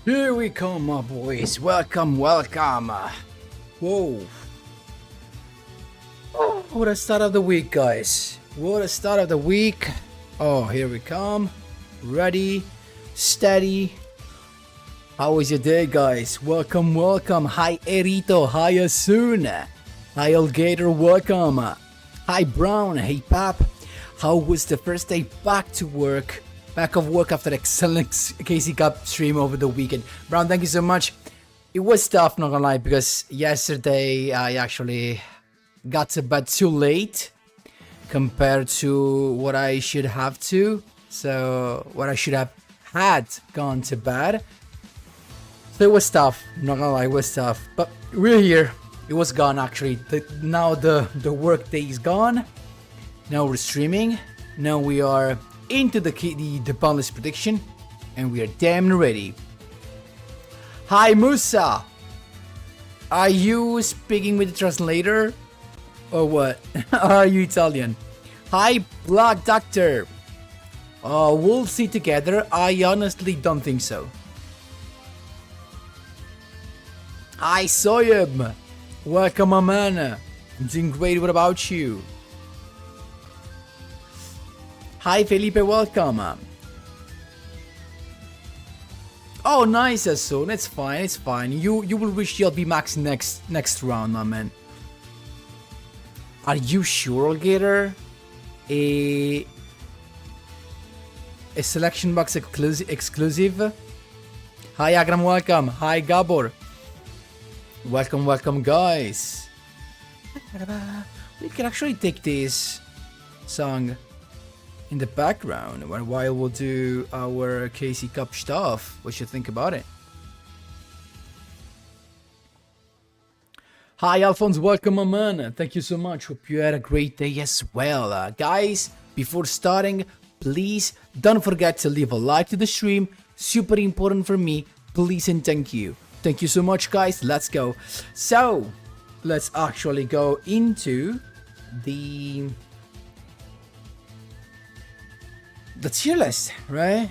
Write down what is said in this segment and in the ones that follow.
Here we come, my boys. Welcome, welcome. Whoa. Oh, what a start of the week, guys. What a start of the week. Oh, here we come. Ready, steady. How was your day, guys? Welcome, welcome. Hi, Erito. Hi, Asuna. Hi, Alligator. Welcome. Hi, Brown. Hey, Pap. How was the first day back to work? Back of work after excellent KC Cup stream over the weekend. Brown, thank you so much. It was tough, not gonna lie, because yesterday I actually got to bed too late compared to what I should have to. So, what I should have had gone to bed. So it was tough, not gonna lie, it was tough. But we're here. It was gone actually. Now the work day is gone. Now we're streaming. Now we are into the Banlist prediction, and we are damn ready. Hi Musa! Are you speaking with the translator? Or what? Are you Italian? Hi Black Doctor! We'll see together. I honestly don't think so. Hi Soyub! Welcome, my man. I'm doing great, what about you? Hi Felipe, welcome. Oh, nice, Asun. It's fine, it's fine. You will reach the LB max next round, my man. Are you sure, Alligator? A selection box exclusive? Hi Agram, welcome. Hi Gabor. Welcome, welcome, guys. We can actually take this song in the background while we'll do our KC Cup stuff. What you think about it? Hi Alphonse, welcome, my man. Thank you so much. Hope you had a great day as well. Guys, before starting, please don't forget to leave a like to the stream. Super important for me. Please and thank you. Thank you so much, guys. Let's go. So, let's actually go into the tier list, right?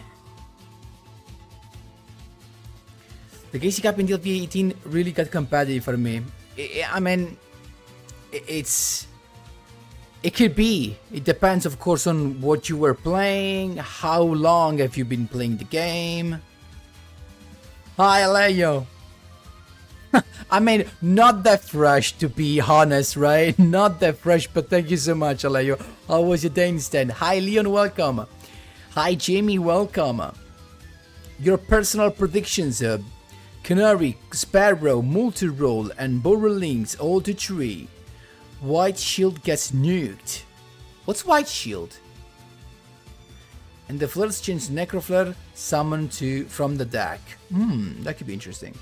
The KC Cup in DLP 18 really got competitive for me. I mean, it could be. It depends, of course, on what you were playing. How long have you been playing the game? Hi, Leo. I mean, not that fresh, to be honest, right? Not that fresh, but thank you so much, Aleo. How was your day instead? Hi, Leon, welcome. Hi, Jamie, welcome. Your personal predictions, Canary, Sparrow, Multi-Roll, and Borrelings, all to 3. White Shield gets nuked. What's White Shield? And the Fleur's change Necrofleur summoned from the deck. That could be interesting.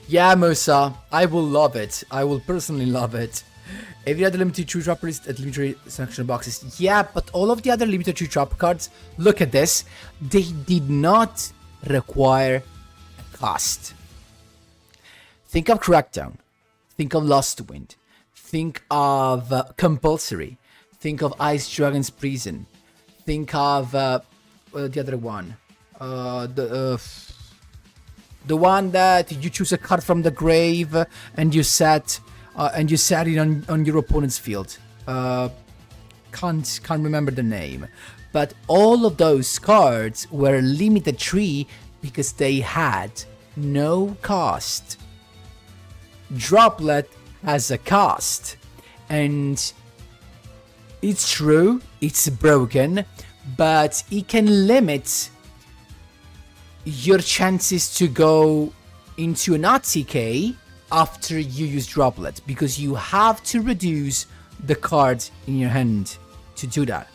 Yeah, Musa, I will love it. I will personally love it. Every other limited true dropper is at limited selection boxes. Yeah, but all of the other limited true drop cards, look at this. They did not require a cost. Think of Crackdown. Think of Lost Wind. Think of Compulsory. Think of Ice Dragon's Prison. Think of the other one. The one that you choose a card from the grave and you set it on your opponent's field. Can't remember the name, but all of those cards were limited 3 because they had no cost. Droplet has a cost, and it's true, it's broken, but it can limit your chances to go into an ATK after you use Droplet, because you have to reduce the cards in your hand to do that.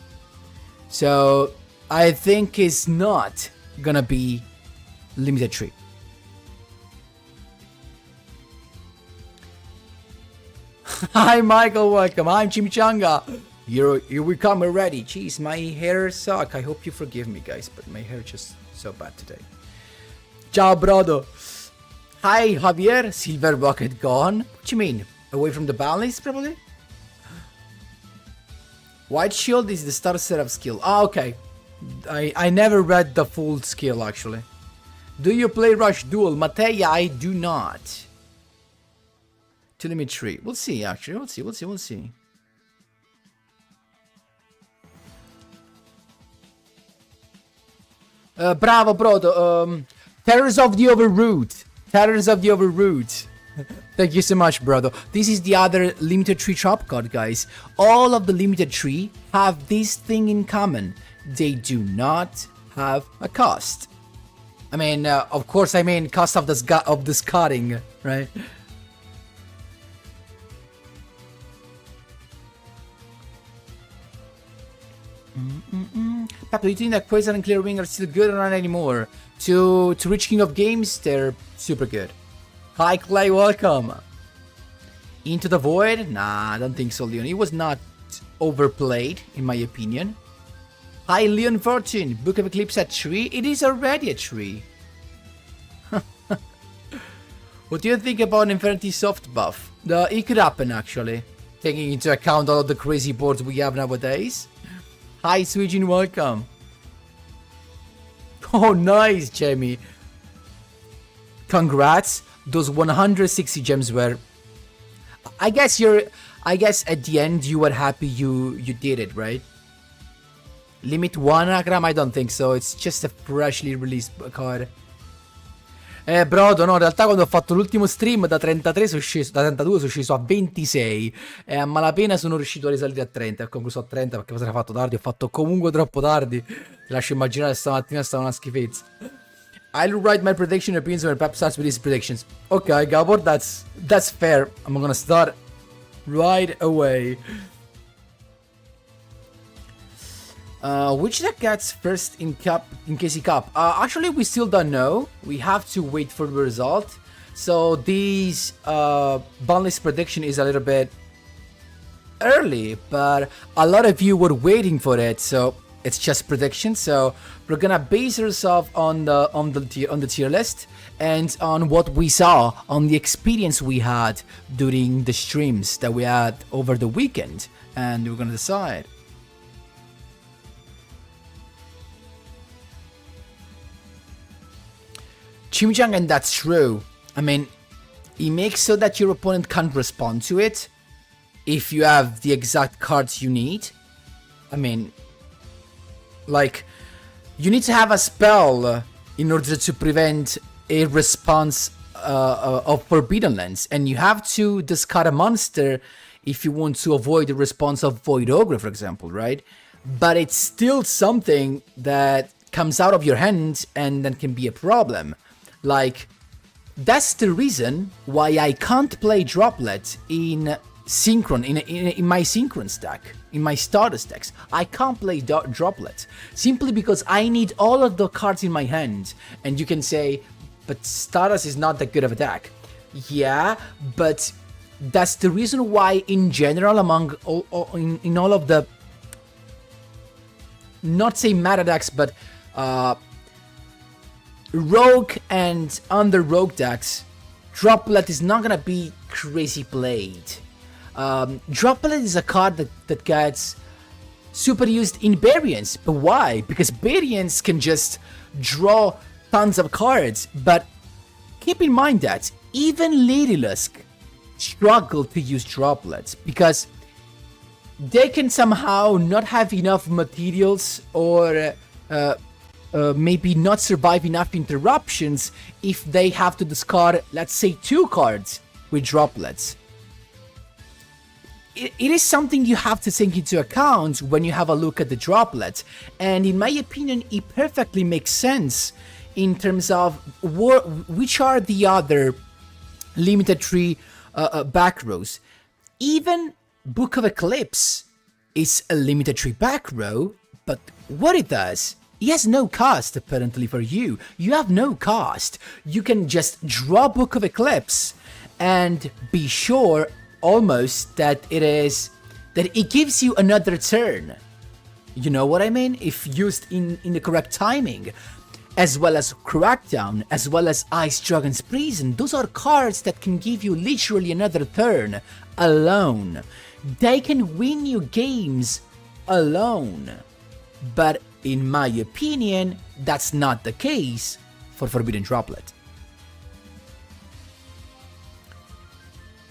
So I think it's not gonna be limited 3. Hi Michael, welcome. I'm Chimichanga. Here we come already. Jeez, my hair suck. I hope you forgive me, guys, but my hair is just so bad today. Ciao, brother. Hi, Javier. Silver Bucket gone. What you mean? Away from the Banlist, probably? White Shield is the starter setup skill. Ah, okay. I never read the full skill, actually. Do you play Rush Duel? Matei, I do not. To limit 3. We'll see, actually. We'll see. Bravo, Brodo. Terrors of the Overroot. Thank you so much, brother. This is the other limited 3 drop card, guys. All of the limited 3 have this thing in common. They do not have a cost. I mean, of course, I mean cost of discarding, right? Papa, do you think that Quasar and Clear Wing are still good or not anymore? To reach King of Games, they're super good. Hi Clay, welcome. Into the Void? Nah, I don't think so, Leon. It was not overplayed, in my opinion. Hi Leon Fortune, Book of Eclipse at 3? It is already at 3. What do you think about Infinity Soft Buff? It could happen, actually. Taking into account all of the crazy boards we have nowadays. Hi Suijin, welcome. Oh, nice, Jamie. Congrats. Those 160 gems were... I guess at the end you were happy you did it, right? Limit 1 Akram? I don't think so. It's just a freshly released card. Brodo, no, in realtà quando ho fatto l'ultimo stream da 33 sono sceso, da 32 sono sceso a 26 e a malapena sono riuscito a risalire a 30. Ho concluso a 30 perché cosa era fatto tardi, ho fatto comunque troppo tardi. Ti lascio immaginare stamattina stava una schifezza. I'll write my prediction opinions when Pep starts with his predictions. Okay, Gabor, that's fair. I'm gonna start right away. Which deck gets first in KC Cup? Actually, we still don't know. We have to wait for the result. So this Banlist prediction is a little bit early, but a lot of you were waiting for it. So it's just prediction. So we're gonna base ourselves on the tier list and on what we saw, on the experience we had during the streams that we had over the weekend, and we're gonna decide. Chimichang, and that's true. I mean, it makes so that your opponent can't respond to it if you have the exact cards you need. I mean, like, you need to have a spell in order to prevent a response of Forbidden Lens, and you have to discard a monster if you want to avoid the response of Void Ogre, for example, right? But it's still something that comes out of your hand and then can be a problem. Like, that's the reason why I can't play Droplet in Synchron, in my Synchron stack, in my Stardust decks. I can't play Droplet, simply because I need all of the cards in my hand. And you can say, but Stardust is not that good of a deck. Yeah, but that's the reason why, in general, among in all of the, not say meta decks, but Rogue and under Rogue decks, Droplet is not gonna be crazy played. Droplet is a card that gets super used in Barians, but why? Because Barians can just draw tons of cards, but keep in mind that even Lady Lusk struggle to use Droplets because they can somehow not have enough materials or maybe not survive enough interruptions if they have to discard, let's say, 2 cards with Droplets. It is something you have to take into account when you have a look at the Droplets, and in my opinion, it perfectly makes sense in terms of which are the other limited 3 back rows. Even Book of Eclipse is a limited 3 back row, but what it does, it has no cost apparently for you. You have no cost. You can just draw Book of Eclipse and be sure almost that it gives you another turn. You know what I mean? If used in the correct timing. As well as Crackdown, as well as Ice Dragon's Prison. Those are cards that can give you literally another turn alone. They can win you games alone. But in my opinion, that's not the case for Forbidden Droplet.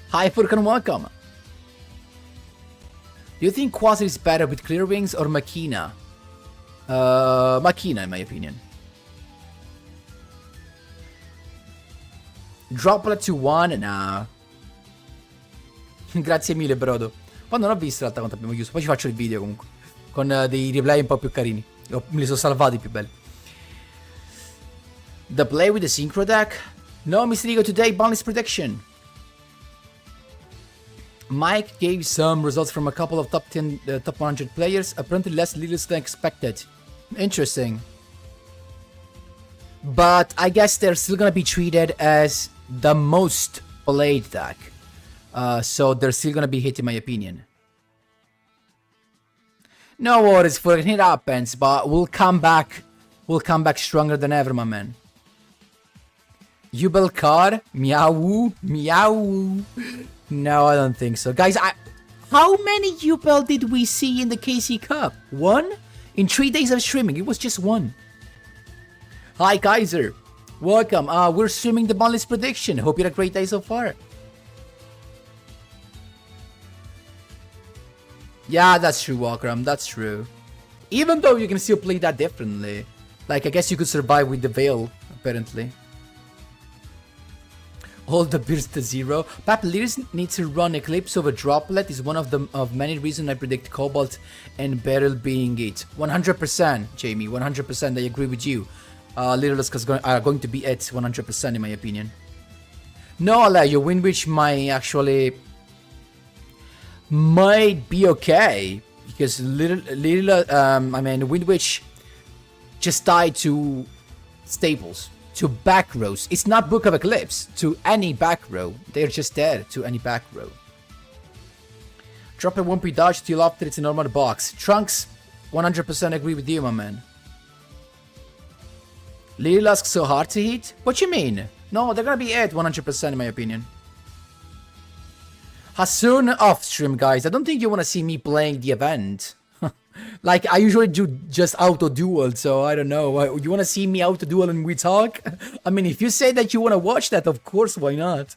Hi Furkan, welcome. Do you think Quasar is better with Clear Wings or Machina? Machina in my opinion. Droplet to 1? Nah. Grazie mille Brodo. Quando non ho visto in realtà quanto abbiamo chiuso. Poi ci faccio il video comunque. Con dei replay un po' più carini. Me li sono salvati più belli. The play with the synchro deck? No, Mr. Ego, today Banlist prediction. Mike gave some results from a couple of top 10, top 100 players. Apparently less leaders than expected. Interesting. But I guess they're still gonna be treated as the most played deck. So they're still gonna be hit in my opinion. No worries, for it happens, but we'll come back. We'll come back stronger than ever, my man. Yubel card? Meow. Meow. No, I don't think so. Guys, how many Yubel did we see in the KC Cup? 1? In 3 days of streaming, it was just 1. Hi, Kaiser. Welcome. We're streaming the Banlist prediction. Hope you had a great day so far. Yeah, that's true, Walkram. That's true. Even though you can still play that differently. Like, I guess you could survive with the Veil, apparently. All the beers to 0. Pap Lears needs to run Eclipse over Droplet is one of many reasons I predict Cobalt and Beryl being it. 100%, Jamie. 100%. I agree with you. Little Luskas are going to be it 100% in my opinion. No, your Windwitch might be okay because Windwitch just died to staples, to back rows. It's not Book of Eclipse to any back row. They're just dead to any back row. Drop it won't be dodged till after it's a normal box. Trunks, 100% agree with you, my man. Lily Lusk so hard to hit? What you mean? No, they're gonna be it 100% in my opinion. Hasun off stream, guys. I don't think you wanna see me playing the event. Like, I usually do just auto duel, so I don't know. You wanna see me auto duel and we talk? I mean, if you say that you wanna watch that, of course, why not?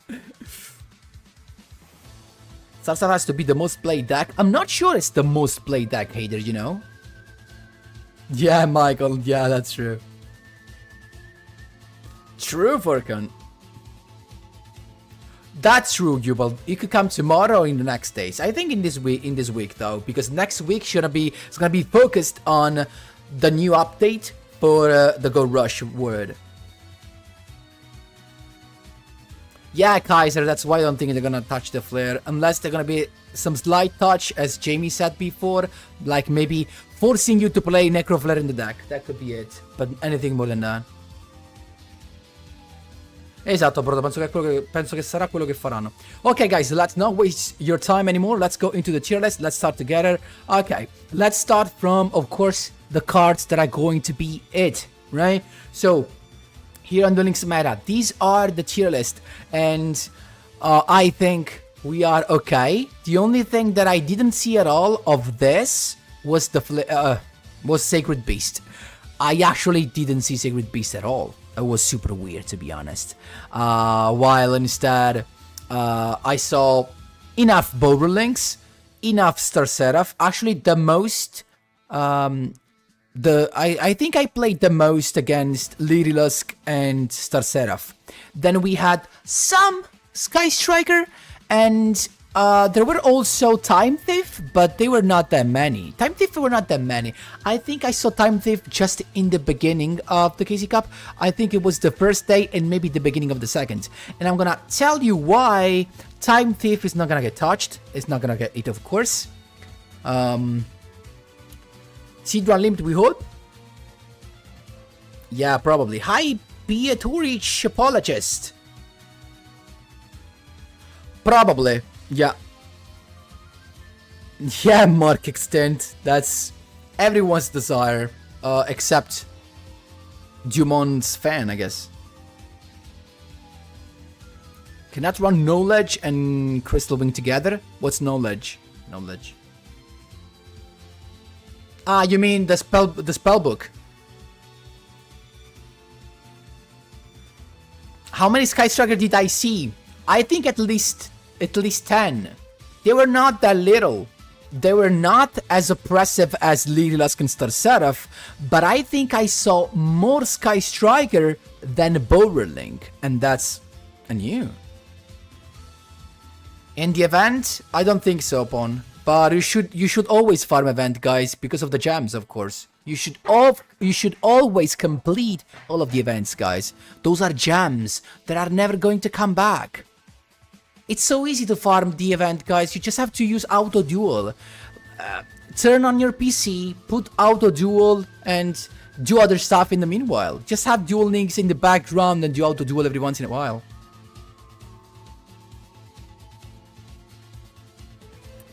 Sarsar has to be the most played deck. I'm not sure it's the most played deck, Hater, you know? Yeah, Michael. Yeah, that's true. True, Furkan. That's true, Jubal. It could come tomorrow or in the next days. I think in this week though, because next week it's gonna be focused on the new update for the Go Rush word. Yeah, Kaiser, that's why I don't think they're gonna touch the Flare, unless they're gonna be some slight touch, as Jamie said before, like maybe forcing you to play Necro Flare in the deck. That could be it, but anything more than that. Esatto, bro, penso che sarà quello che faranno. Okay, guys, let's not waste your time anymore. Let's go into the tier list. Let's start together. Okay, let's start from, of course, the cards that are going to be it, right? So, here on the Links Meta, these are the tier list, and I think we are okay. The only thing that I didn't see at all of this was was Sacred Beast. I actually didn't see Sacred Beast at all. It was super weird, to be honest. While instead, I saw enough Boulder Links, enough Star Seraph. Actually, the most, I think I played the most against Lily Lusk and Star Seraph. Then we had some Sky Striker, and there were also Time Thief, but they were not that many. Time Thief were not that many. I think I saw Time Thief just in the beginning of the KC Cup. I think it was the first day and maybe the beginning of the second. And I'm gonna tell you why Time Thief is not gonna get touched. It's not gonna get it, of course. Sidra Unlimited, we hope? Yeah, probably. Hi, Beaturich Apologist. Probably. Yeah. Yeah, Mark Extent. That's everyone's desire, except Dumont's fan, I guess. Cannot run Knowledge and Crystal Wing together? What's Knowledge? Knowledge. Ah, you mean the spell book? How many Sky Striker did I see? I think at least 10. They were not that little. They were not as oppressive as Lily Lusk and Star Seraph, but I think I saw more Sky Striker than Bowerling, and that's new. In the event, I don't think so, Pon. But you should always farm event, guys, because of the gems, of course. You should always complete all of the events, guys. Those are gems that are never going to come back. It's so easy to farm the event, guys. You just have to use auto duel. Turn on your PC, put auto duel, and do other stuff in the meanwhile. Just have duel links in the background and do auto duel every once in a while.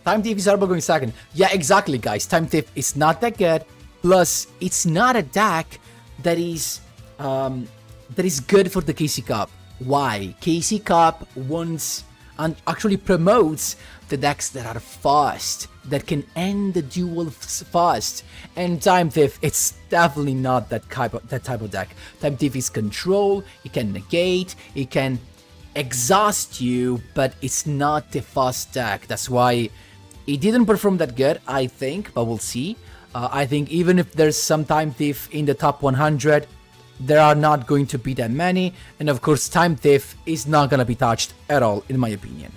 Time Thief is Arbo going second. Yeah, exactly, guys. Time Thief is not that good. Plus, it's not a deck that is good for the KC Cup. Why? KC Cup wants and actually promotes the decks that are fast, that can end the duel fast. And Time Thief, it's definitely not that type of deck. Time Thief is control. It can negate. It can exhaust you, but it's not the fast deck. That's why it didn't perform that good, I think, but we'll see. I think even if there's some Time Thief in the top 100, there are not going to be that many. And of course, Time Thief is not going to be touched at all, in my opinion.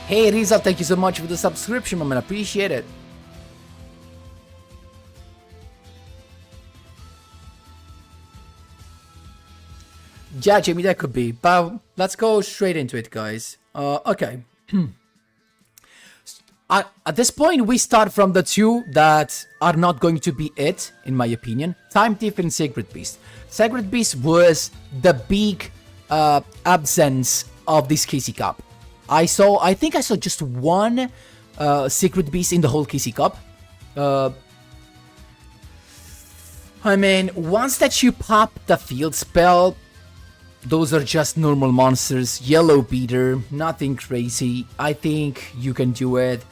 Hey Rizal, thank you so much for the subscription, man. Appreciate it. Yeah, Jamie, that could be. But let's go straight into it, guys. Okay. At this point, we start from the two that are not going to be it, in my opinion. Time Thief and Sacred Beast. Sacred Beast was the big absence of this KC Cup. I think I saw just one Sacred Beast in the whole KC Cup. I mean, once that you pop the field spell, those are just normal monsters. Yellow beater, nothing crazy. I think you can do it.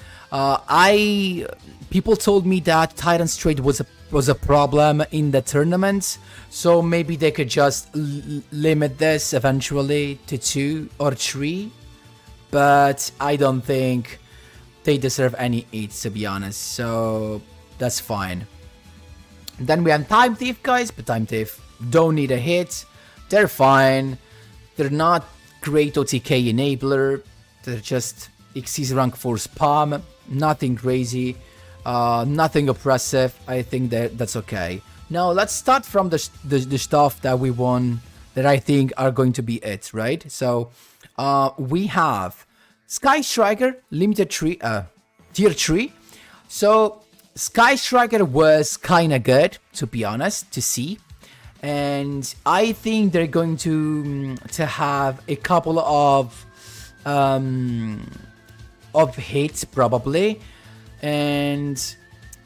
People told me that Tyrant's Trade was a problem in the tournament, so maybe they could just limit this eventually to 2 or 3. But I don't think they deserve any 8s, to be honest. So that's fine. Then we have Time Thief, guys, but Time Thief don't need a hit. They're fine. They're not great OTK enabler. They're just Xyz rank 4 spam. Nothing crazy. Nothing oppressive. I think that's okay. Now let's start from the stuff that we won that I think are going to be it, right? So we have Sky Striker limited tier 3. So Sky Striker was kinda good, to be honest, to see. And I think they're going to have a couple of hits probably, and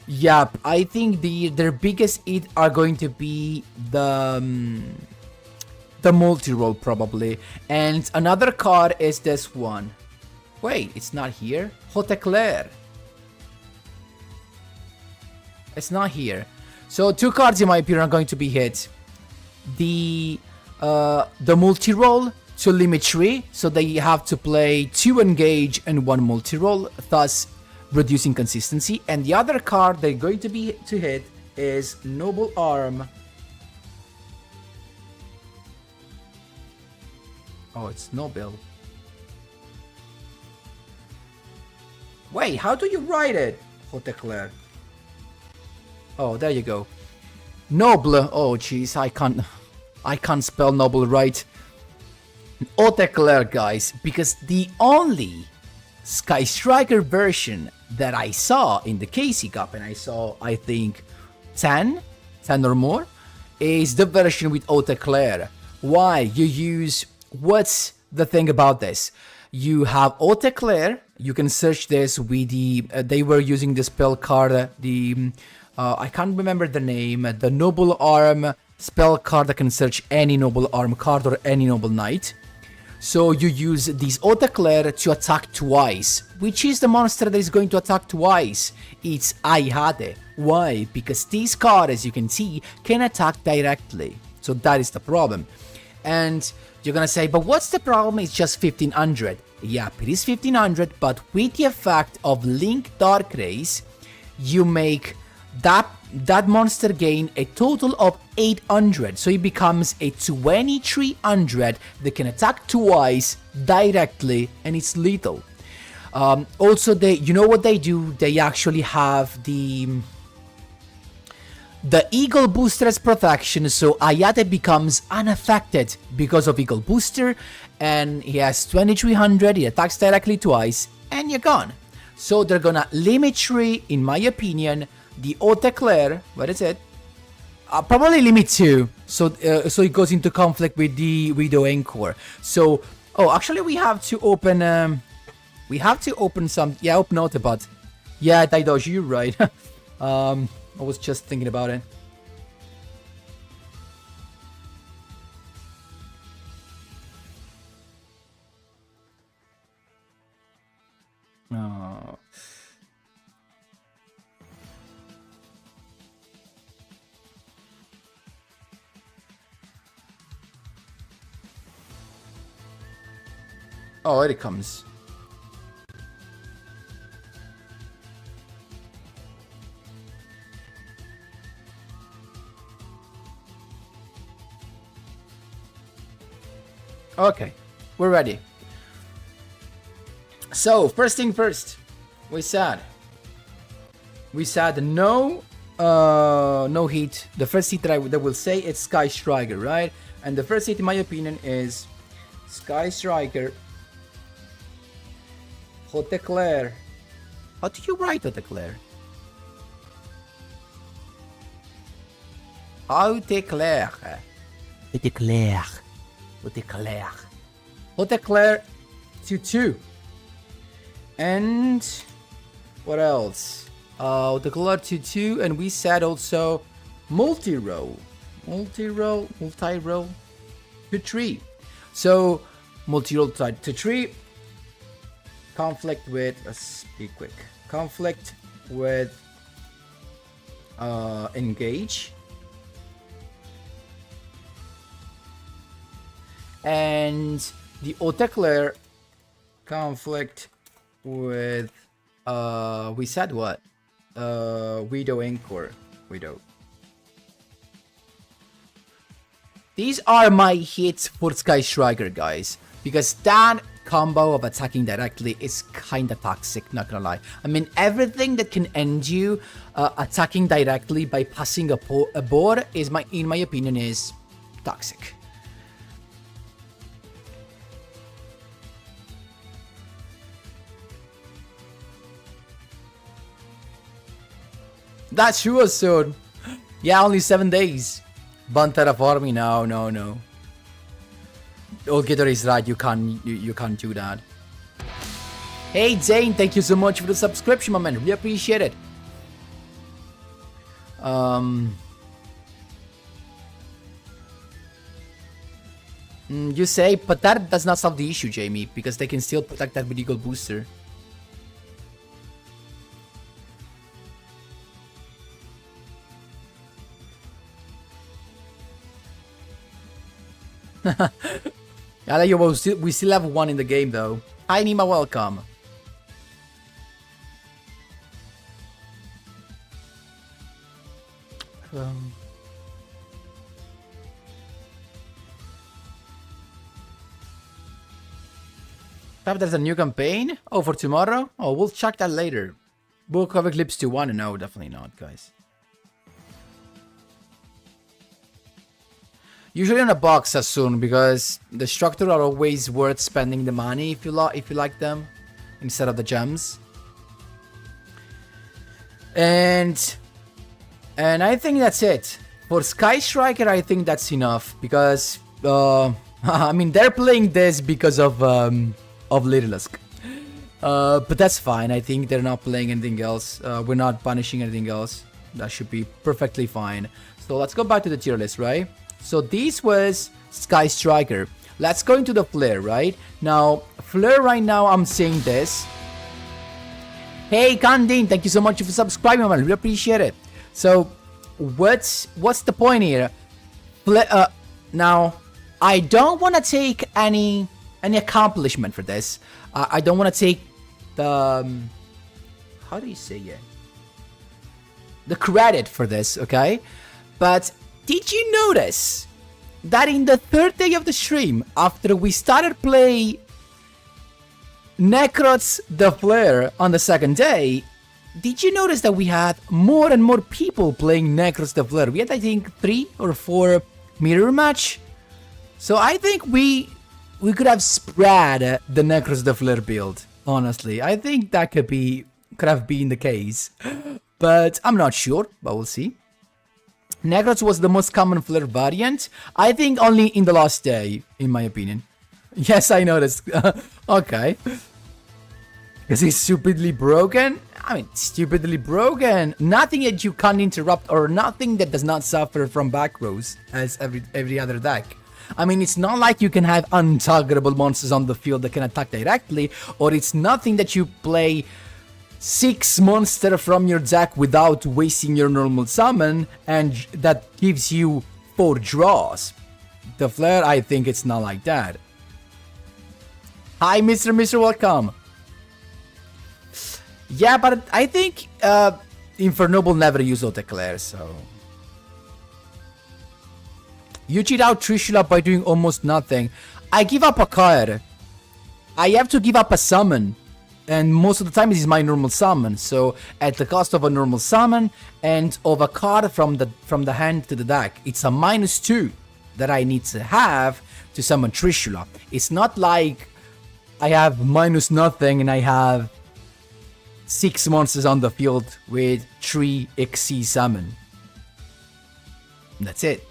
yeah, I think their biggest hit are going to be the multi-roll probably. And another card is this one. Wait, it's not here. Haute Eclair. It's not here. So 2 cards in my opinion are going to be hit. The multi-roll to limit 3, so they have to play 2 engage and 1 multi-roll, thus reducing consistency. And the other card they're going to be to hit is Noble Arm. Oh, it's Noble. Wait, how do you write it? Haute Eclair. Oh, there you go. Noble. Oh, jeez, I can't spell Noble right. Haute Eclair, guys, because the only Sky Striker version that I saw in the KC Cup, and I saw, I think, 10 or more, is the version with Haute Eclair. Why? What's the thing about this? You have Haute Eclair, you can search this with they were using the spell card, I can't remember the name, the Noble Arm spell card that can search any Noble Arm card or any Noble Knight. So you use this Haute Eclair to attack twice. Which is the monster that is going to attack twice? It's Ayade. Why? Because this card, as you can see, can attack directly. So that is the problem. And you're gonna say, but what's the problem? It's just 1500. Yeah, it is 1500, but with the effect of Link Dark Race, you make that monster gain a total of 800. So it becomes a 2300 that can attack twice directly, and it's lethal. Also, you know what they do? They actually have the Eagle Booster as protection, so Ayate becomes unaffected because of Eagle Booster, and he has 2300, he attacks directly twice, and you're gone. So they're gonna limit 3, in my opinion, the Haute Eclair, what is it? Probably limit 2, so it goes into conflict with the Widow Encore. So, actually we have to open, some, yeah, open Autobot. Yeah, Daidoji, you're right. I was just thinking about it. Oh. Oh, here it comes. Okay, we're ready. So, first thing first, we said no hit. The first hit that I will say it's Sky Striker, right? And the first hit, in my opinion, is Sky Striker. Haute Eclair. How do you write Haute Eclair? Haute Eclair. Haute Eclair. Haute Eclair. Haute Eclair 2/2. And what else? Haute Eclair 2/2, and we said also multi-roll 2/3. So multi-roll 2/3. Conflict with, let's be quick. Conflict with engage. And the Haute Eclair conflict with we said what? Widow Encore. Widow. These are my hits for Sky Striker, guys, because that combo of attacking directly is kinda toxic, not gonna lie. I mean, everything that can end you attacking directly by passing a board is, in my opinion, is toxic. That's true, soon. Yeah, only 7 days. Ban terraforming? No. Old Gator is right. You can't do that. Hey Zane, thank you so much for the subscription, my man. Really appreciate it. You say, but that does not solve the issue, Jamie, because they can still protect that with Eagle Booster. We still have one in the game though. Hi Nima, welcome. There's a new campaign? Oh, for tomorrow? Oh, we'll check that later. Book of Eclipse 2-1? No, definitely not, guys. Usually on a box as soon, because the structure are always worth spending the money if you like them, instead of the gems. And I think that's it. For Sky Striker, I think that's enough, because I mean, they're playing this because of Littlest. But that's fine. I think they're not playing anything else. We're not punishing anything else. That should be perfectly fine. So let's go back to the tier list, right? So this was Sky Striker. let's go into the Fleur, right? Now, Fleur right now, I'm seeing this. Hey, Kandin, thank you so much for subscribing, man. Really appreciate it. So, what's the point here? Now, I don't want to take any accomplishment for this. I don't want to take the how do you say it? The credit for this, okay? But did you notice that in the third day of the stream, after we started play Necrots the Fleur on the second day, did you notice that we had more and more people playing Necrots the Fleur? We had, I think, 3 or 4 mirror match. So I think we could have spread the Necrots the Fleur build, honestly. I think that could have been the case. But I'm not sure, but we'll see. Necrots was the most common Fleur variant. I think only in the last day, in my opinion. Yes, I noticed. Okay. Because he's stupidly broken? I mean, stupidly broken. Nothing that you can't interrupt or nothing that does not suffer from back rows as every other deck. I mean, it's not like you can have untargetable monsters on the field that can attack directly, or it's nothing that you play 6 monsters from your deck without wasting your normal summon, and that gives you 4 draws. The Fleur, I think it's not like that. Hi, Mr. Welcome. Yeah, but I think Infernoble never used Autoclair, so... You cheat out Trishula by doing almost nothing. I give up a card. I have to give up a summon. And most of the time it is my normal summon. So at the cost of a normal summon and of a card from the hand to the deck, it's a -2 that I need to have to summon Trishula. It's not like I have minus nothing and I have 6 monsters on the field with 3 XC summon. That's it.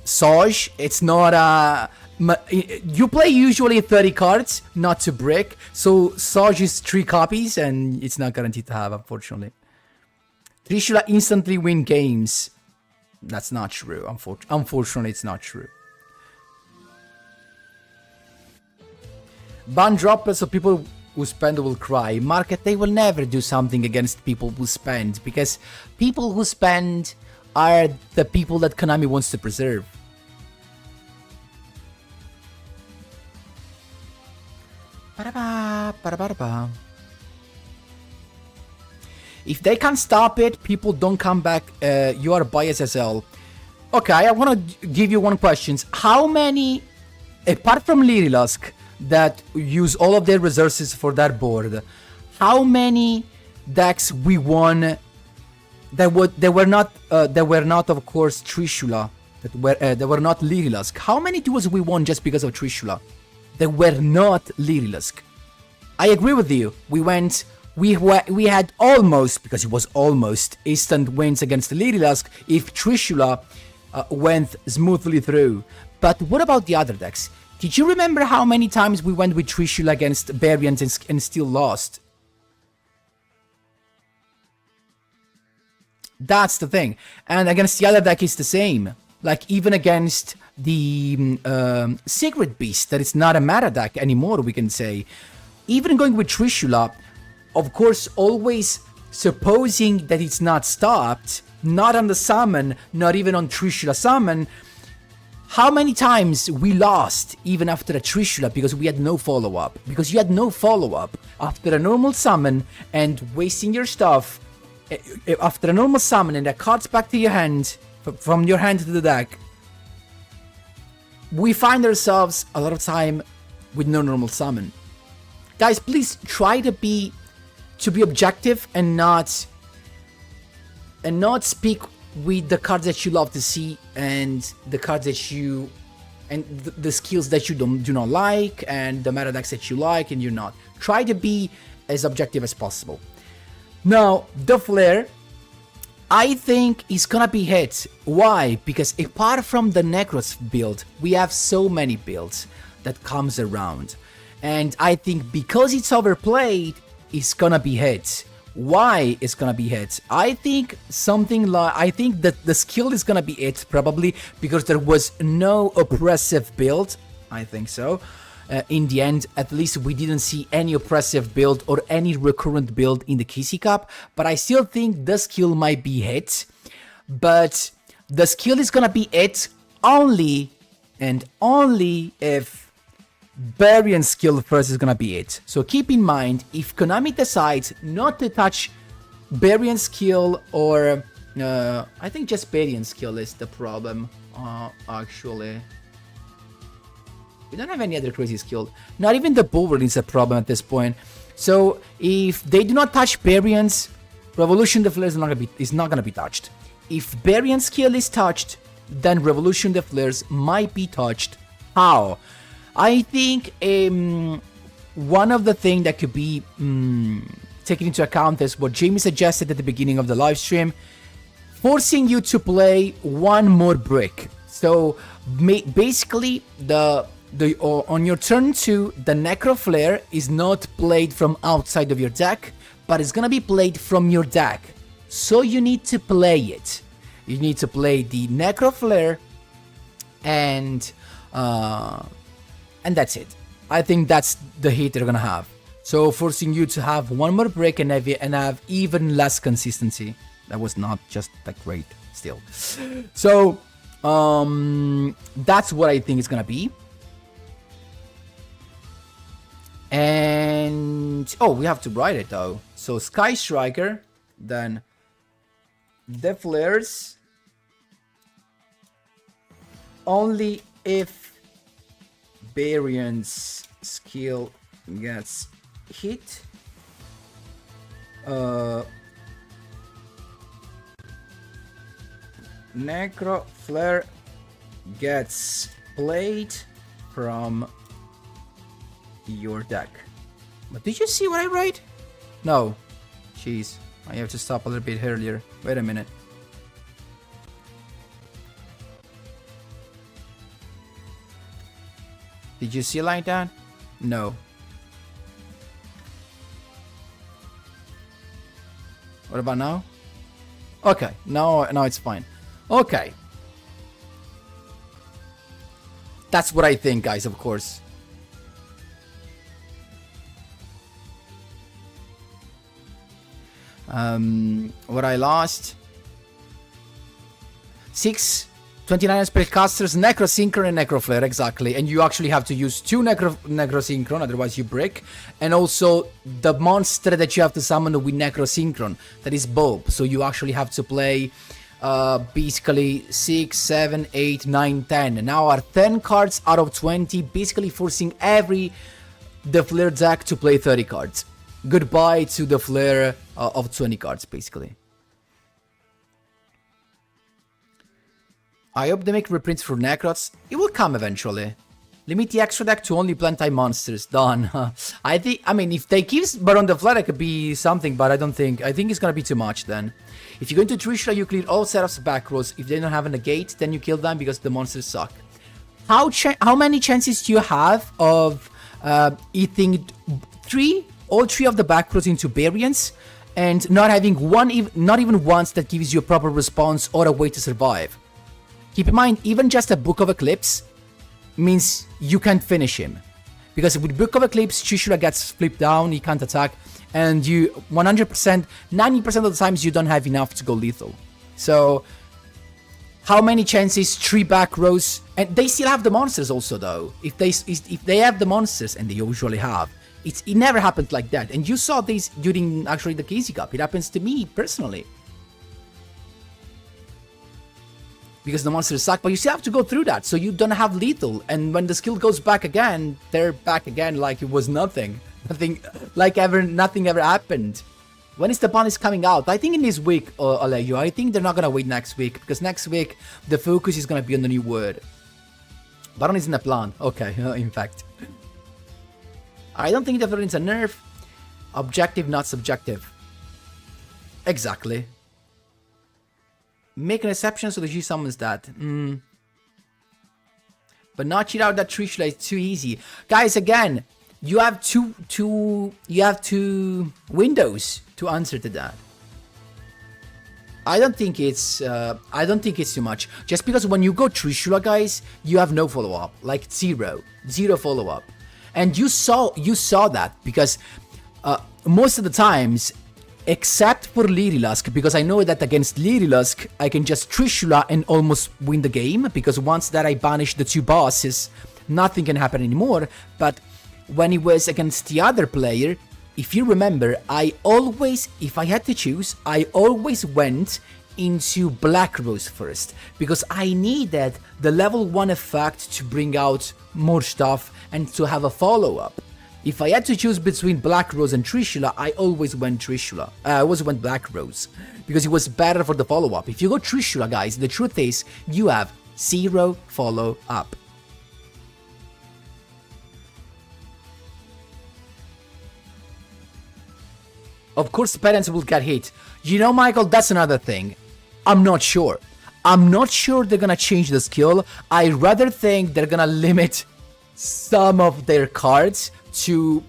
Soj, it's not a... You play usually 30 cards, not to brick, so Soj is 3 copies and it's not guaranteed to have, unfortunately. Trishula instantly win games. That's not true, unfortunately it's not true. Ban drop so people who spend will cry. Market, they will never do something against people who spend, because people who spend are the people that Konami wants to preserve. If they can't stop it, people don't come back. You are biased as hell. Okay, I want to give you one question. How many, apart from Lyrilusk, that use all of their resources for that board, how many decks we won that were not of course Trishula, that were not Lyrilusk? How many duels we won just because of Trishula? They were not Lyrilusk. I agree with you. We had almost, because it was almost, instant wins against Lyrilusk if Trishula went smoothly through. But what about the other decks? Did you remember how many times we went with Trishula against Barian and still lost? That's the thing. And against the other deck it's the same. Like even against the Secret Beast, that it's not a meta deck anymore, we can say. Even going with Trishula, of course, always supposing that it's not stopped, not on the summon, not even on Trishula summon. How many times we lost even after a Trishula because we had no follow-up? Because you had no follow-up after a normal summon and wasting your stuff. After a normal summon and the cards back to your hand, from your hand to the deck, we find ourselves a lot of time with no normal summon. Guys, please try to be objective and not speak with the cards that you love to see and the cards that you the skills that you do not like and the meta decks that you like and you're not. Try to be as objective as possible. Now, the Flare, I think is gonna be hit. Why? Because apart from the Necros build, we have so many builds that comes around. And I think because it's overplayed, it's gonna be hit. Why it's gonna be hit? I think that the skill is gonna be hit probably because there was no oppressive build I think so. In the end, at least we didn't see any oppressive build or any recurrent build in the Kissy Cup, but I still think the skill might be hit. But the skill is gonna be it only and only if Barian's skill first is gonna be it. So keep in mind, if Konami decides not to touch Barian's skill, or I think just Barian's skill is the problem, actually. We don't have any other crazy skill. Not even the Bulwark is a problem at this point. So if they do not touch Barian's, Revolution the Flare is not gonna be touched. If Barian's skill is touched, then Revolution the Flares might be touched. How? I think one of the things that could be taken into account is what Jamie suggested at the beginning of the live stream, forcing you to play one more brick. So basically, on your turn 2, the Necro Flare is not played from outside of your deck, but it's gonna be played from your deck. So you need to play it. You need to play the Necro Flare, and that's it. I think that's the hit they're gonna have. So forcing you to have one more break and have even less consistency. That was not just that great still. So that's what I think it's gonna be. And we have to write it though. So Sky Striker, then the Flares only if Barian's skill gets hit. Necro Flare gets played from your deck. But did you see what I write? No. Jeez. I have to stop a little bit earlier. Wait a minute. Did you see like that? No. What about now? Okay. Now it's fine. Okay. That's what I think, guys, of course. What I lost. 6 29 spellcasters, Necrosynchron and Necroflare, exactly. And you actually have to use 2 Necrosynchron, otherwise you break. And also the monster that you have to summon with Necrosynchron, that is Bulb. So you actually have to play basically 6, 7, 8, 9, 10. And now are 10 cards out of 20, basically forcing the Flare deck to play 30 cards. Goodbye to the Flare of 20 cards, basically. I hope they make reprints for Necrots. It will come eventually. Limit the extra deck to only plant type monsters. Done. I mean, if they keep Baron the Flare, it could be something, but I think it's gonna be too much then. If you go into Trishula, you clear all setups back rows. If they don't have a negate, then you kill them because the monsters suck. How many chances do you have of eating all three of the back rows into Barians and not having not even once that gives you a proper response or a way to survive? Keep in mind, even just a Book of Eclipse means you can't finish him. Because with Book of Eclipse, Trishula gets flipped down, he can't attack, and you 100%, 90% of the times you don't have enough to go lethal. So, how many chances 3 back rows, and they still have the monsters also though. If they have the monsters, and they usually have, it never happened like that. And you saw this during actually the Casey Cup. It happens to me personally. Because the monsters suck, but you still have to go through that, so you don't have lethal. And when the skill goes back again, they're back again like it was nothing. Nothing ever happened. When is the Banlist coming out? I think in this week, Alejo. I think they're not gonna wait next week, because next week the focus is gonna be on the new word. Baron is in the plan. Okay, in fact. I don't think the Baron is a nerf. Objective, not subjective. Exactly. Make an exception so that she summons that. But not cheat out that Trishula is too easy. Guys, again, you have two windows to answer to that. I don't think it's too much. Just because when you go Trishula, guys, you have no follow up, like zero follow up, and you saw that because most of the times, except for Lyrilusk, because I know that against Lyrilusk I can just Trishula and almost win the game, because once that I banish the 2 bosses, nothing can happen anymore. But when it was against the other player, if you remember, if I had to choose, I always went into Black Rose first, because I needed the level 1 effect to bring out more stuff and to have a follow-up. If I had to choose between Black Rose and Trishula, I always went Trishula. I always went Black Rose, because it was better for the follow-up. If you go Trishula, guys, the truth is, you have 0 follow-up. Of course, parents will get hit. You know, Michael, that's another thing. I'm not sure. I'm not sure they're gonna change the skill. I rather think they're gonna limit some of their cards to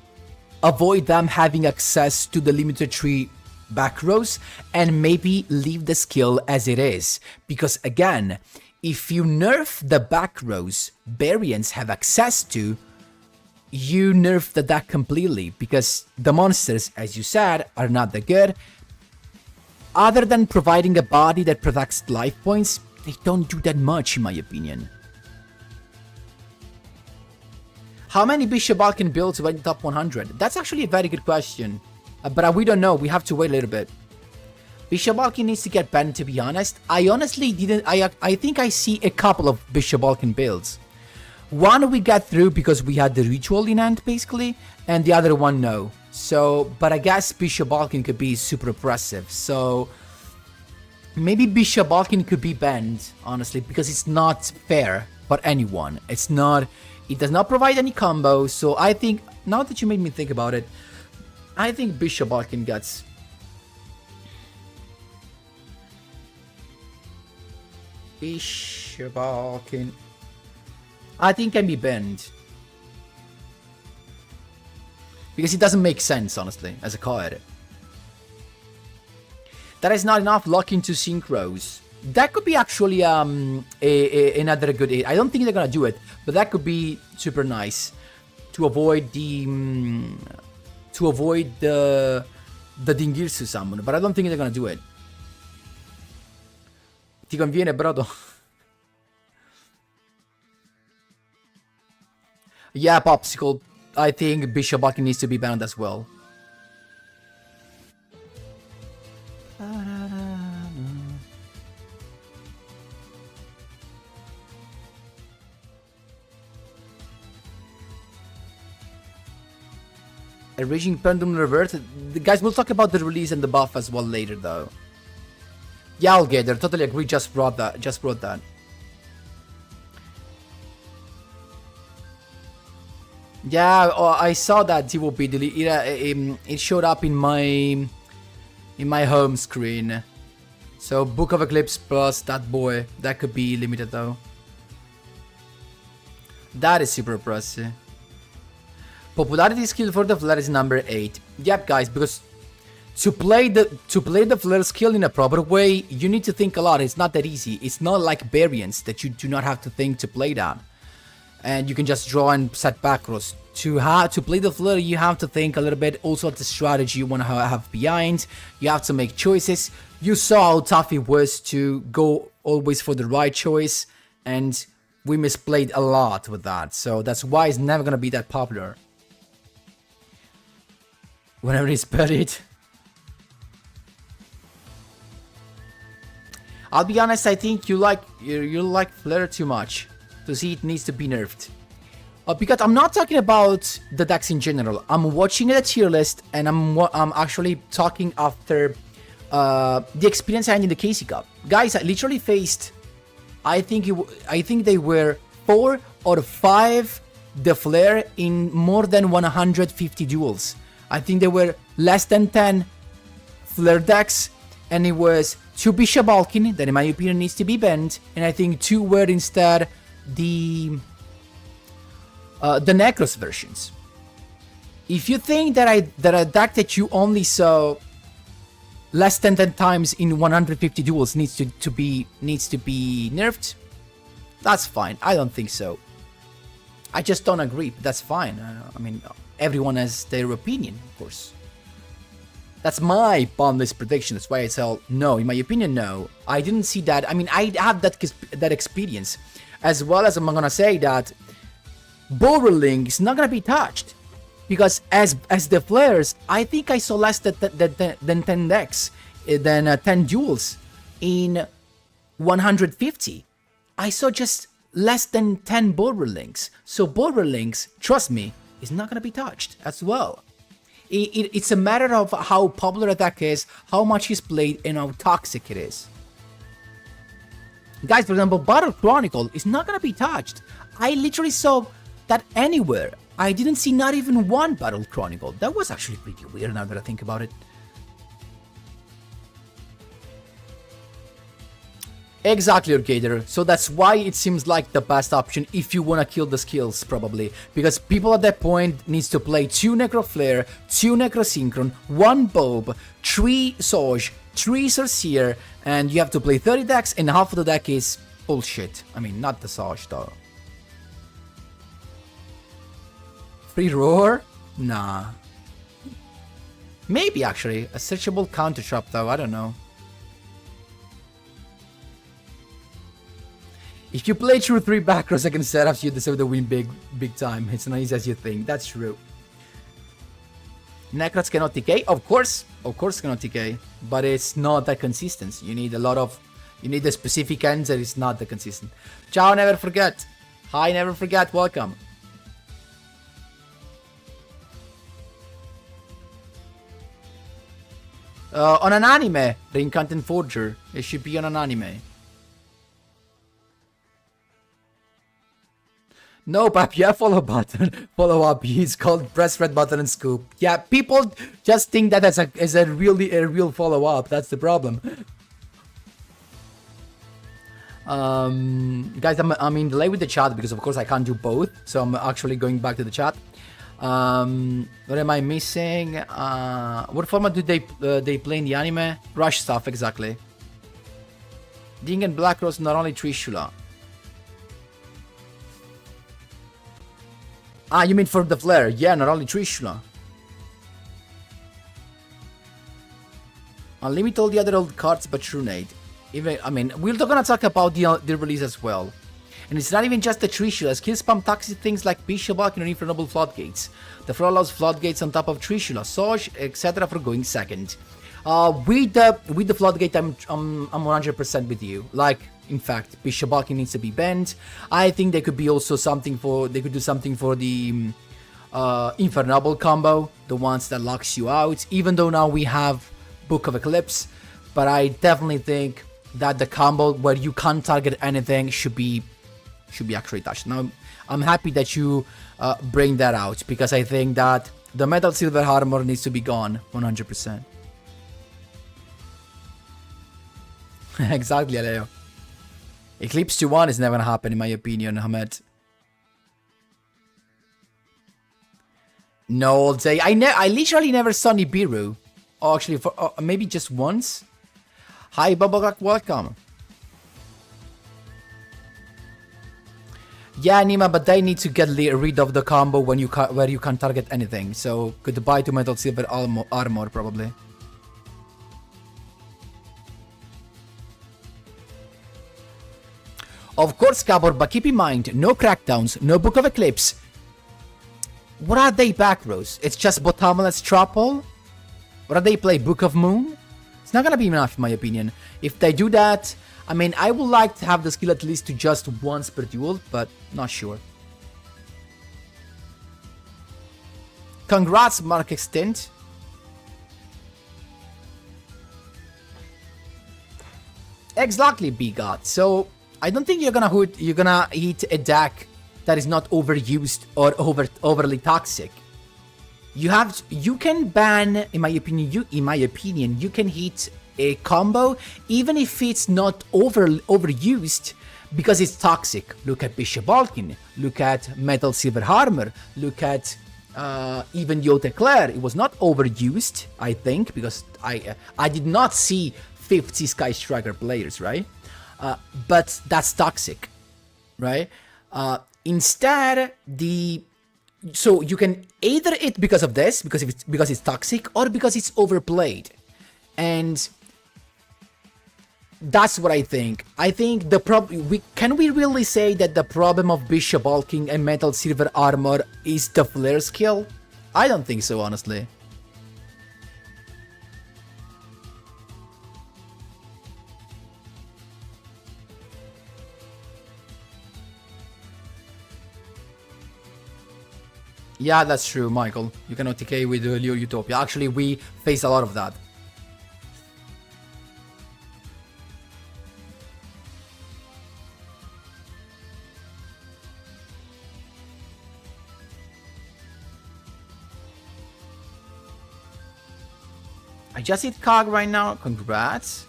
avoid them having access to the limited tree back rows, and maybe leave the skill as it is. Because again, if you nerf the back rows Barians have access to, you nerf the deck completely, because the monsters, as you said, are not that good. Other than providing a body that protects life points, they don't do that much in my opinion. How many Bishop Balkan builds went top 100? That's actually a very good question, but we don't know, we have to wait a little bit. Bishop Balkan needs to get banned, to be honest. I honestly didn't, I think I see a couple of Bishop Balkan builds. One we got through because we had the ritual in hand, basically, and the other one no. So, but I guess Bishop Balkan could be super oppressive, so maybe Bishop Balkan could be banned, honestly, because it's not fair for anyone. It does not provide any combos, so I think, now that you made me think about it, I think Bishop Balkan gets... Bishop Balkan... I think can be banned. Because it doesn't make sense, honestly, as a card. That is not enough lock into synchros. That could be actually another good... I don't think they're gonna do it, but that could be super nice to avoid the Dingirsu summon, but I don't think they're gonna do it. Ti conviene, brodo? Yeah, Popsicle. I think Bishop Balkan needs to be banned as well. A Raging Pendulum Revert. Guys, we'll talk about the release and the buff as well later, though. Yeah, I'll get there. Totally agree. Just brought that. Yeah, I saw that it will be deleted. It showed up in my home screen. So Book of Eclipse plus that boy, that could be limited though. That is super impressive. Popularity skill for the Fleur is number 8. Yep, guys, because to play the Fleur skill in a proper way, you need to think a lot. It's not that easy. It's not like Barians that you do not have to think to play that. And you can just draw and set back rows. To play the Fleur, you have to think a little bit. Also, the strategy you want to have behind. You have to make choices. You saw how tough it was to go always for the right choice, and we misplayed a lot with that. So that's why it's never gonna be that popular. Whenever he's buried. I'll be honest. I think you like Fleur too much to see it needs to be nerfed. Because I'm not talking about the decks in general. I'm watching the tier list, and I'm actually talking after the experience I had in the KC Cup. Guys, I literally faced, I think they were 4 or 5 the Fleur in more than 150 duels. I think there were less than 10 Fleur decks, and it was 2 Bishop Balkan that in my opinion needs to be banned, and I think 2 were instead the Necros versions. If you think that a deck that you only saw less than 10 times in 150 duels needs to be nerfed, that's fine. I don't think so. I just don't agree. But that's fine. I mean, everyone has their opinion, of course. That's my Banlist prediction. That's why I tell no. In my opinion, no. I didn't see that. I mean, I have that experience, as well as I'm gonna say that Bowling is not gonna be touched, because as the Fleurs, I think I saw less than 10 decks, than 10 duels in 150. I saw just less than 10 Borderlings. So Borderlings, trust me, is not gonna be touched as well. It's a matter of how popular a deck is, how much is played, and how toxic it is. Guys, for example, Battle Chronicle is not gonna be touched. I literally saw that anywhere. I didn't see not even one Battle Chronicle. That was actually pretty weird now that I think about it. Exactly, Orgator. So that's why it seems like the best option if you want to kill the skills, probably. Because people at that point needs to play 2 Necro Flare, 2 Necro Synchron, 1 Bulb, 3 Soj, 3 Sorcerer, and you have to play 30 decks, and half of the deck is bullshit. I mean, not the Soj, though. Free Roar? Nah. Maybe, actually. A searchable counter trap, though. I don't know. If you play through 3 back row second setups, you deserve to win big time. It's not easy as you think. That's true. Necrots cannot decay? Of course cannot decay. But it's not that consistent. You need a specific answer. It's not that consistent. Ciao, never forget. Hi, never forget. Welcome. On an anime, the Incantant Forger. It should be on an anime. No, Pap, yeah, follow button. Follow up. He's called press red button and scoop. Yeah, people just think that as a real follow up. That's the problem. Guys, I'm in delay with the chat because of course I can't do both. So I'm actually going back to the chat. What am I missing? What format do they play in the anime? Rush stuff, exactly. Ding and Black Rose, not only Trishula. Ah, you mean for the Flare? Yeah, not only Trishula. I'll limit all the other old cards, but Trunade. Even, I mean, we're gonna talk about the release as well. And it's not even just the Trishula. Skill spam toxic things like Bishop Balk and Infernable Floodgates. The Fleur allows Floodgates on top of Trishula, Soj, etc. for going second. With the Floodgate, I'm 100% with you. Like, in fact, Bishop Balk needs to be banned. I think they could be also something for, they could do something for the Infernable combo, the ones that locks you out. Even though now we have Book of Eclipse, but I definitely think that the combo where you can't target anything should be actually touched. Now, I'm happy that you bring that out, because I think that the Metal Silver Armor needs to be gone 100%. Exactly, Aleo. Eclipse to 1 is never gonna happen, in my opinion, Hamed. No, all day. I literally never saw Nibiru. Oh, actually, for maybe just once. Hi, Bubblegak, welcome. Yeah, Nima, but they need to get rid of the combo when where you can't target anything. So goodbye to Metal Silver Armor, probably. Of course, Cabor, but keep in mind, no Crackdowns, no Book of Eclipse. What are they back rows? It's just Bottomless Tropple? What are they play? Book of Moon? It's not gonna be enough, in my opinion. If they do that, I mean, I would like to have the skill at least to just once per duel, but not sure. Congrats, Mark Extent. Exactly, B-God. So, I don't think you're gonna hit a deck that is not overused or overly toxic. You can ban, in my opinion, you can hit a combo even if it's not overused because it's toxic. Look at Bishop Balkin, look at Metal Silver Armor, look at even the Claire, it was not overused, I think, because I did not see 50 Sky Striker players, right? But that's toxic, right? Instead, so you can either it because of this, because it's toxic, or because it's overplayed, and that's what I think. I think the problem. Can we really say that the problem of Bishop bulking and Metal Silver Armor is the Flare skill? I don't think so, honestly. Yeah, that's true, Michael. You cannot TK with Leo Utopia. Actually, we face a lot of that. I just hit Cog right now. Congrats.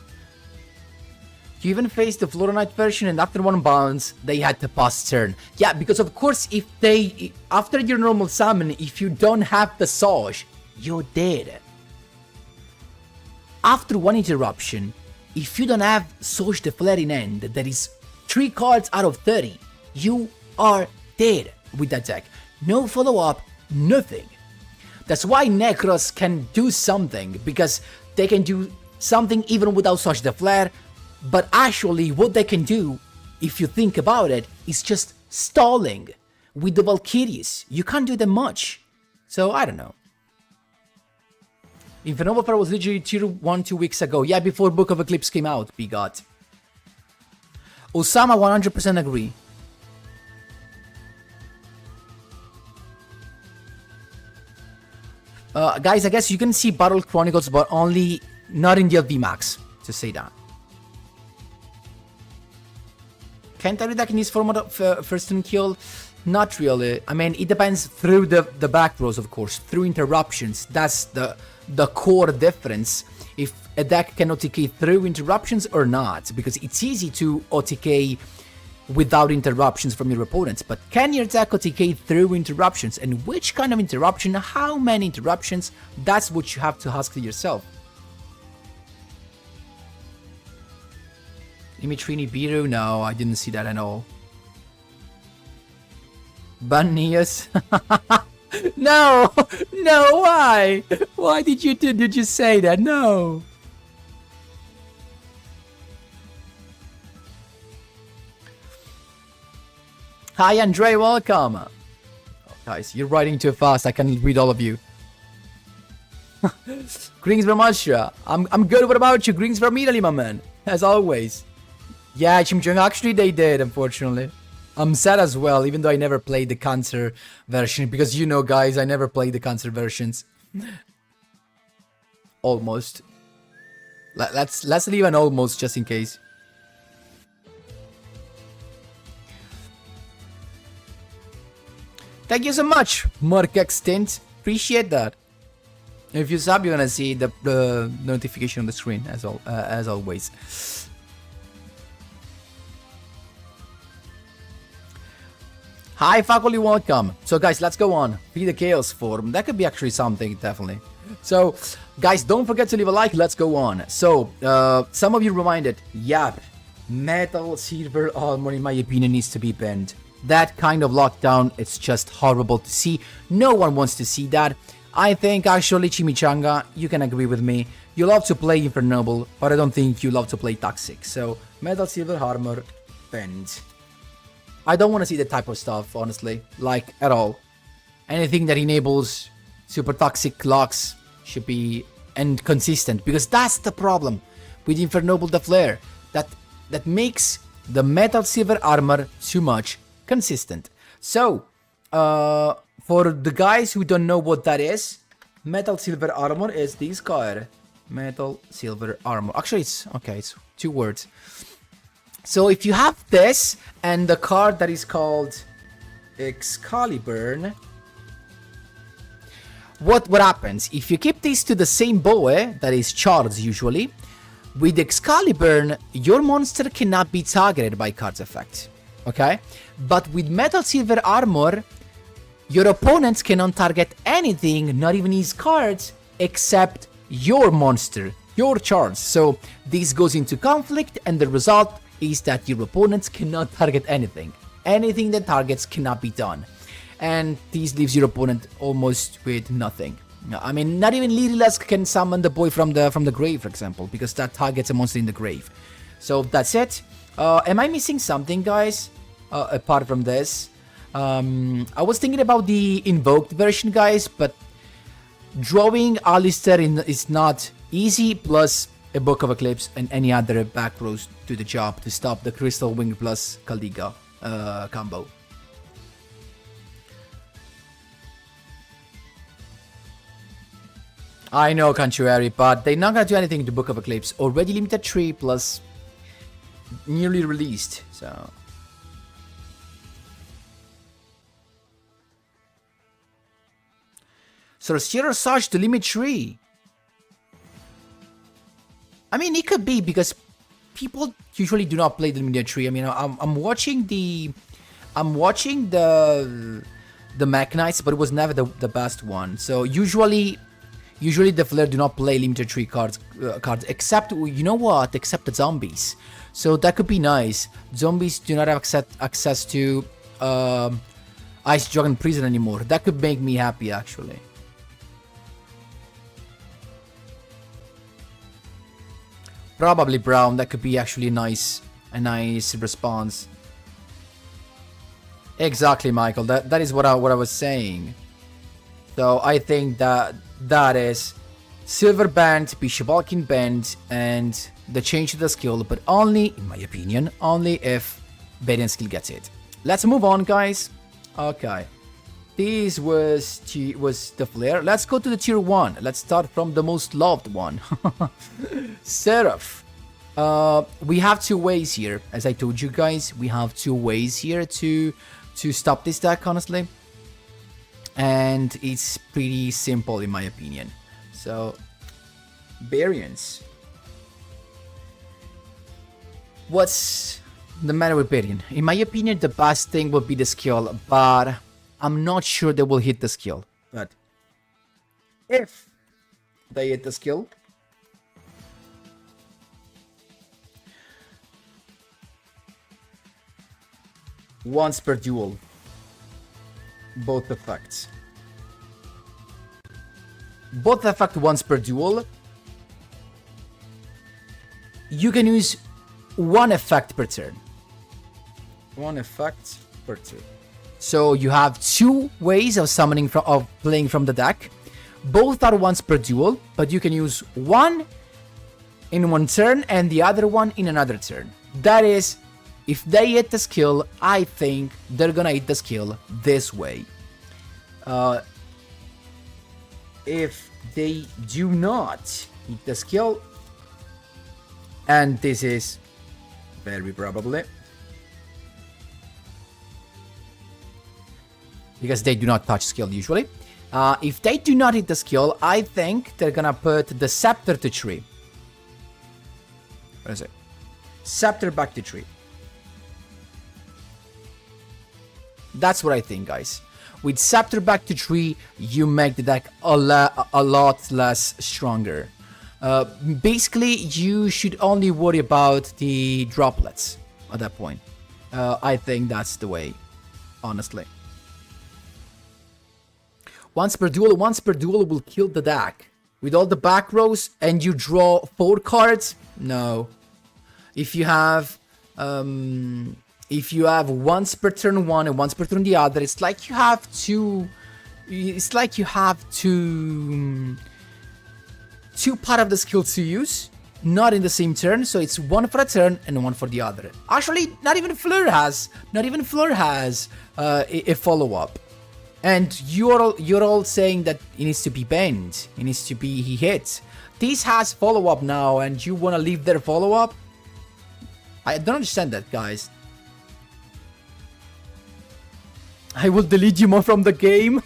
You even faced the Fluoronite version, and after one bounce, they had to pass turn. Yeah, because of course, after your normal summon, if you don't have the Soj, you're dead. After one interruption, if you don't have Soj the Flare in end, that is 3 cards out of 30, you are dead with that deck. No follow-up, nothing. That's why Necros can do something, because they can do something even without Soj the Flare. But actually, what they can do, if you think about it, is just stalling with the Valkyries. You can't do them much. So, I don't know. Infernova Fire was literally tier 1 2 weeks ago. Yeah, before Book of Eclipse came out, Bigot. Osama 100% agree. Guys, I guess you can see Battle Chronicles, but only not in the LV Max, to say that. Can't every deck in this format of first turn kill? Not really. I mean, it depends through the back rows, of course, through interruptions. That's the core difference. If a deck can OTK through interruptions or not, because it's easy to OTK without interruptions from your opponents, but can your deck OTK through interruptions? And which kind of interruption, how many interruptions, that's what you have to ask to yourself. Dimitrini Biru? No, I didn't see that at all. Banlist? No! No, why? Why did you say that? No! Hi, Andre, welcome! Oh, guys, you're writing too fast, I can't read all of you. Greetings from Austria. I'm good, what about you? Greetings from Italy, my man. As always. Yeah, Chimchung, actually they did, unfortunately. I'm sad as well, even though I never played the Cancer version, because you know, guys, I never played the Cancer versions. Almost. Let's leave an almost, just in case. Thank you so much, Mark Extent. Appreciate that. If you sub, you're gonna see the notification on the screen, as always. Hi, faculty, welcome. So, guys, let's go on. Be the Chaos form. That could be actually something, definitely. So, guys, don't forget to leave a like. Let's go on. So, some of you reminded, yep, Metal Silver Armor, in my opinion, needs to be banned. That kind of lockdown, it's just horrible to see. No one wants to see that. I think, actually, Chimichanga, you can agree with me. You love to play Infernoble, but I don't think you love to play Toxic. So, Metal Silver Armor, banned. I don't want to see that type of stuff, honestly, like, at all. Anything that enables super toxic locks should be and consistent, because that's the problem with Infernoble the Flare, that makes the Metal Silver Armor too much consistent. So, for the guys who don't know what that is, Metal Silver Armor is this card. Metal Silver Armor. Actually, it's 2 words. So if you have this and the card that is called Excalibur, what happens? If you keep these to the same bow, that is charged usually, with Excalibur, your monster cannot be targeted by card's effect. Okay? But with Metal Silver Armor, Your opponent cannot target anything, not even his cards, except your monster, your charge. So this goes into conflict, and the result is that your opponents cannot target anything. Anything that targets cannot be done. And this leaves your opponent almost with nothing. I mean, not even Lililas can summon the boy from the grave, for example, because that targets a monster in the grave. So that's it. Am I missing something, guys? Apart from this, I was thinking about the invoked version, guys, but drawing Alistair is not easy. Plus a Book of Eclipse and any other back rows to the job to stop the Crystal Wing plus Kaldiga combo. I know, Conchuary, but they're not gonna do anything to Book of Eclipse. Already limited 3 plus nearly released, so. Sorcerer Sarge to limit 3. I mean, it could be because people usually do not play the limited 3. I mean, I'm watching the Mech Knights, but it was never the best one. So usually the Fleur do not play limited 3 cards, except, you know what, except the zombies. So that could be nice. Zombies do not have access to Ice Dragon Prison anymore. That could make me happy, actually. Probably Brown. That could be actually a nice response. Exactly, Michael. That is what I was saying. So I think that is Silver Band, Bishop Alkin Band, and the change to the skill, but only, in my opinion, only if Barian skill gets it. Let's move on, guys. Okay. This was the Flare. Let's go to the tier 1. Let's start from the most loved one. Seraph. We have 2 ways here. As I told you guys, we have 2 ways here to stop this deck, honestly. And it's pretty simple in my opinion. So, Barians. What's the matter with Barian? In my opinion, the best thing would be the skill, but I'm not sure they will hit the skill. But if they hit the skill, once per duel, both effects. Both effect once per duel. You can use 1 effect per turn. 1 effect per turn. So you have 2 ways of summoning of playing from the deck. Both are once per duel, but you can use 1 in 1 turn and the other one in another turn. That is, if they hit the skill, I think they're gonna hit the skill this way. If they do not hit the skill, and this is very probably because they do not touch skill usually. If they do not hit the skill, I think they're gonna put the Scepter to 3. What is it? Scepter back to 3. That's what I think, guys. With Scepter back to 3, you make the deck a lot less stronger. Basically, you should only worry about the droplets at that point. I think that's the way, honestly. Once per duel will kill the deck. With all the back rows and you draw 4 cards, no. If you have once per turn one and once per turn the other, it's like you have two part of the skill to use, not in the same turn, so it's 1 for a turn and 1 for the other. Actually, not even Fleur has a follow-up. And you're all saying that it needs to be banned, it needs to be hit. This has follow-up now, and you wanna leave their follow-up? I don't understand that, guys. I will delete you more from the game.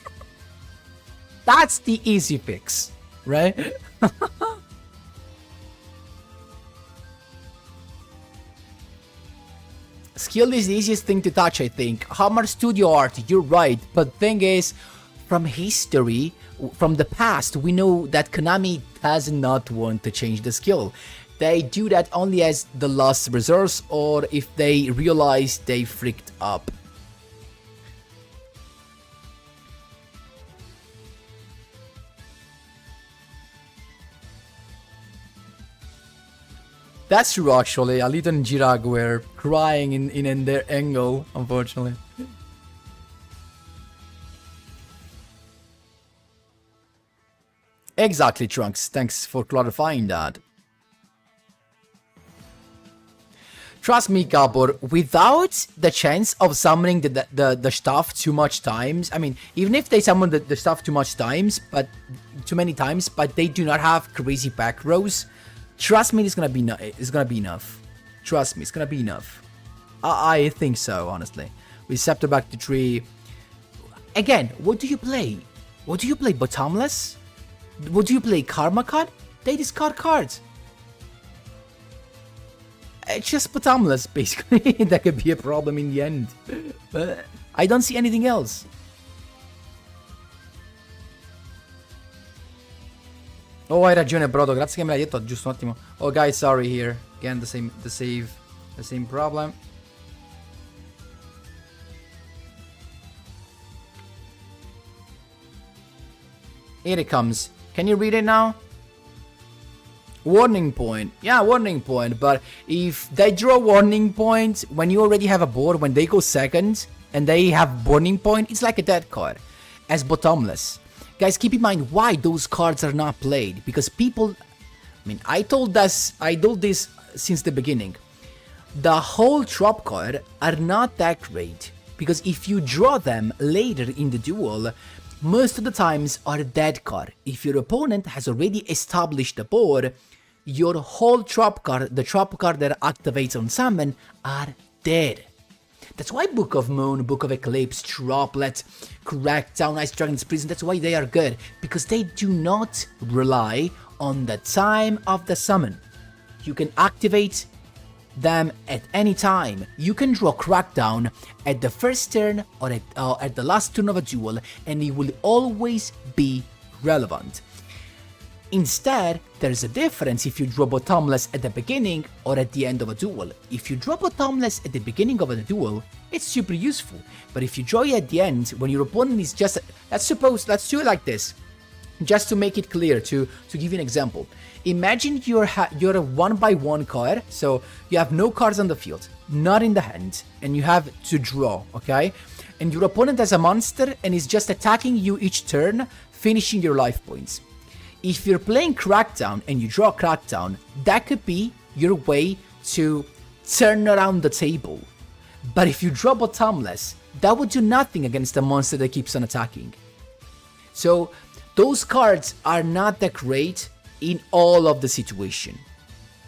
That's the easy fix, right? Skill is the easiest thing to touch, I think. Hammer Studio Art, you're right. But thing is, from history, from the past, we know that Konami does not want to change the skill. They do that only as the last resource or if they realize they freaked up. That's true, actually. Alita and Jirag were crying in their angle, unfortunately. Exactly, Trunks. Thanks for clarifying that. Trust me, Gabor, without the chance of summoning the stuff too much times, I mean, even if they summon the stuff too much times, but too many times, but they do not have crazy back rows, trust me, it's gonna be enough. Trust me, it's gonna be enough. I think so, honestly. With Scepter back to 3. Again, what do you play? What do you play? Bottomless? What do you play? Karma card? They discard cards. It's just bottomless, basically. That could be a problem in the end. But I don't see anything else. Oh, hai ragione, Brodo. Grazie che me l'hai detto. Giusto un attimo. Oh, guys, sorry here. Again, the same problem. Here it comes. Can you read it now? Warning point. Yeah, warning point. But if they draw warning point when you already have a board, when they go second and they have warning point, it's like a dead card. As bottomless. Guys, keep in mind why those cards are not played. Because people... I mean, I told this since the beginning. The whole drop card are not that great. Because if you draw them later in the duel... most of the times are a dead card. If your opponent has already established the board, your whole trap card, the trap card that activates on summon, are dead. That's why Book of Moon, Book of Eclipse, Droplet, Crackdown, Ice Dragon's Prison, that's why they are good. Because they do not rely on the time of the summon. You can activate them at any time. You can draw Crackdown at the first turn or at the last turn of a duel, and it will always be relevant. Instead, there's a difference if you draw Bottomless at the beginning or at the end of a duel. If you draw Bottomless at the beginning of a duel, it's super useful. But if you draw it at the end, when your opponent is just... let's do it like this. Just to make it clear, to give you an example. Imagine you're a 1x1 card, so you have no cards on the field, not in the hand, and you have to draw, okay? And your opponent has a monster and is just attacking you each turn, finishing your life points. If you're playing Crackdown and you draw Crackdown, that could be your way to turn around the table. But if you draw Bottomless, that would do nothing against the monster that keeps on attacking. So those cards are not that great in all of the situation.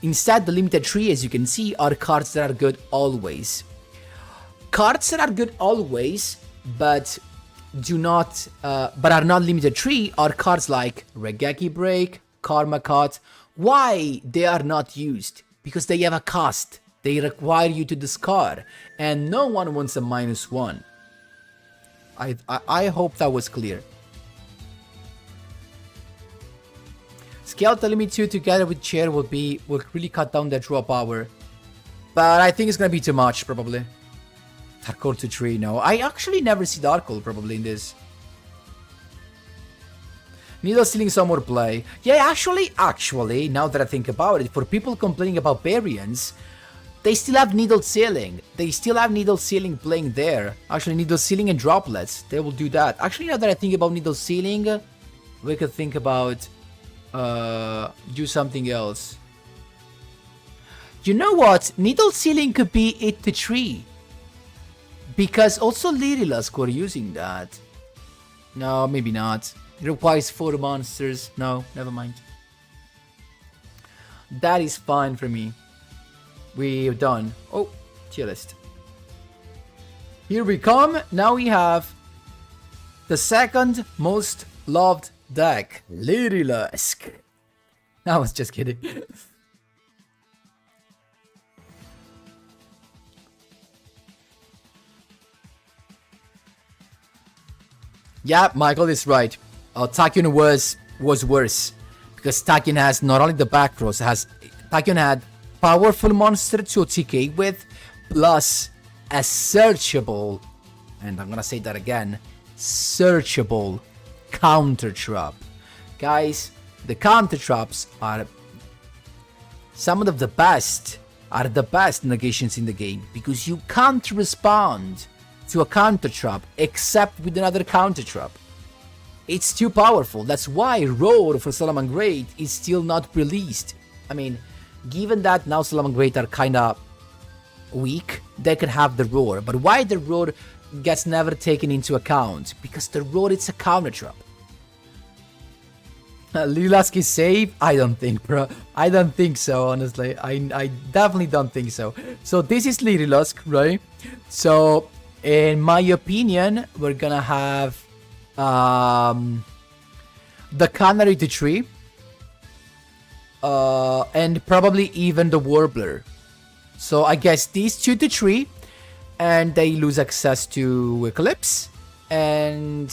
Instead, the limited 3, as you can see, are cards that are good always. Cards that are good always, but are not limited 3 are cards like Regeki Break, Karma Cut. Why they are not used? Because they have a cost. They require you to discard, and no one wants a -1. I hope that was clear. Skeletal Limit 2 together with Chair will really cut down the draw power. But I think it's gonna be too much, probably. Dark Hole to 3, no. I actually never see Dark Hole, probably, in this. Needle Stealing some more play. Yeah, actually, now that I think about it, for people complaining about Barians, they still have Needle Sealing. They still have Needle Sealing playing there. Actually, Needle Sealing and Droplets, they will do that. Actually, now that I think about Needle Sealing, we could think about... do something else. You know what? Needle Sealing could be it to 3. Because also Lyrilusk were using that. No, maybe not. It requires 4 monsters. No, never mind. That is fine for me. We're done. Oh, tier list. Here we come. Now we have the second most loved deck, Lyrilusk. I was just kidding. Yeah, Michael is right. Tachyon was worse because Tachyon has not only the back rows, Tachyon had powerful monster to OTK with, plus a searchable, and I'm gonna say that again, searchable counter trap. Guys, the counter traps are some of the best negations in the game because you can't respond to a counter trap except with another counter trap. It's too powerful. That's why Roar for Solomon Great is still not released. I mean, given that now Solomon Great are kinda weak, they could have the Roar. But why the Roar gets never taken into account? Because the Roar is a counter trap. Lilask is safe? I don't think, bro. I don't think so, honestly. I definitely don't think so. So this is Lilask, right? So, in my opinion, we're gonna have the Canary to tree. And probably even the Warbler. So I guess these 2 to 3, and they lose access to Eclipse and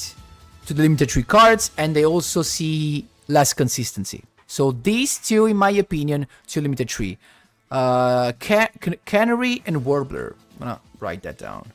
to the limited 3 cards, and they also see less consistency. So these 2, in my opinion, to limited 3. Canary and Warbler. I'm gonna write that down.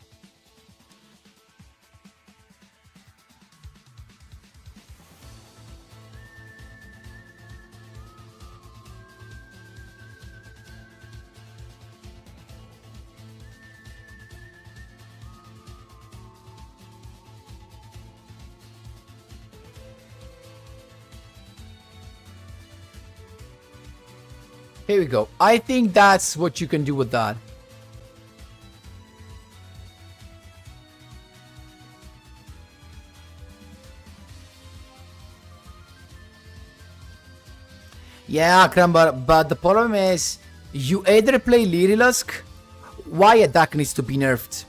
Here we go. I think that's what you can do with that. Yeah, Akram, but the problem is, you either play Lyrilusk, why a deck needs to be nerfed?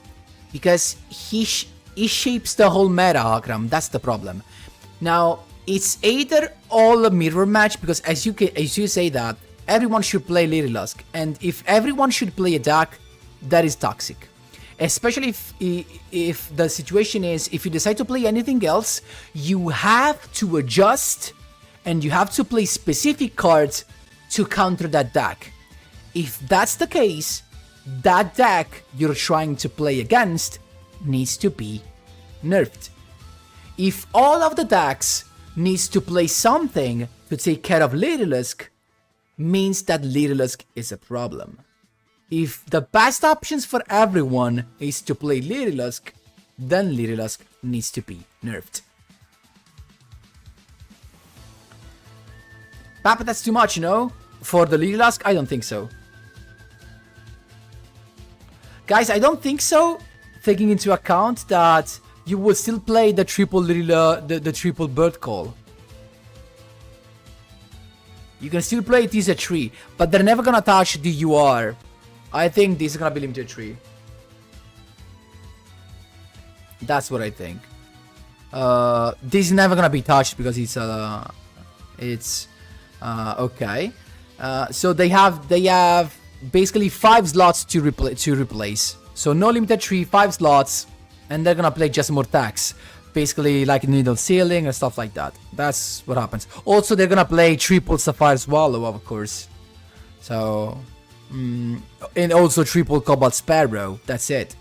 Because he shapes the whole meta, Akram. That's the problem. Now, it's either all a mirror match, because as you say that, everyone should play Lyrilusk, and if everyone should play a deck, that is toxic. Especially if the situation is, if you decide to play anything else, you have to adjust, and you have to play specific cards to counter that deck. If that's the case, that deck you're trying to play against needs to be nerfed. If all of the decks needs to play something to take care of Lyrilusk, means that Lyrilusk is a problem. If the best options for everyone is to play Lyrilusk, then Lyrilusk needs to be nerfed. Papa, that's too much, you know? For the Lyrilusk, I don't think so. Guys, I don't think so, taking into account that you will still play the triple the triple bird call. You can still play it as a tree, but they're never gonna touch the UR. I think this is gonna be limited 3. That's what I think. This is never gonna be touched because it's okay. So they have basically 5 slots to replace. So no limited 3, 5 slots, and they're gonna play just more tax. Basically like needle sealing and stuff like that. That's what happens. Also, they're gonna play triple Sapphire Swallow, of course. So, and also triple Cobalt Sparrow. That's it.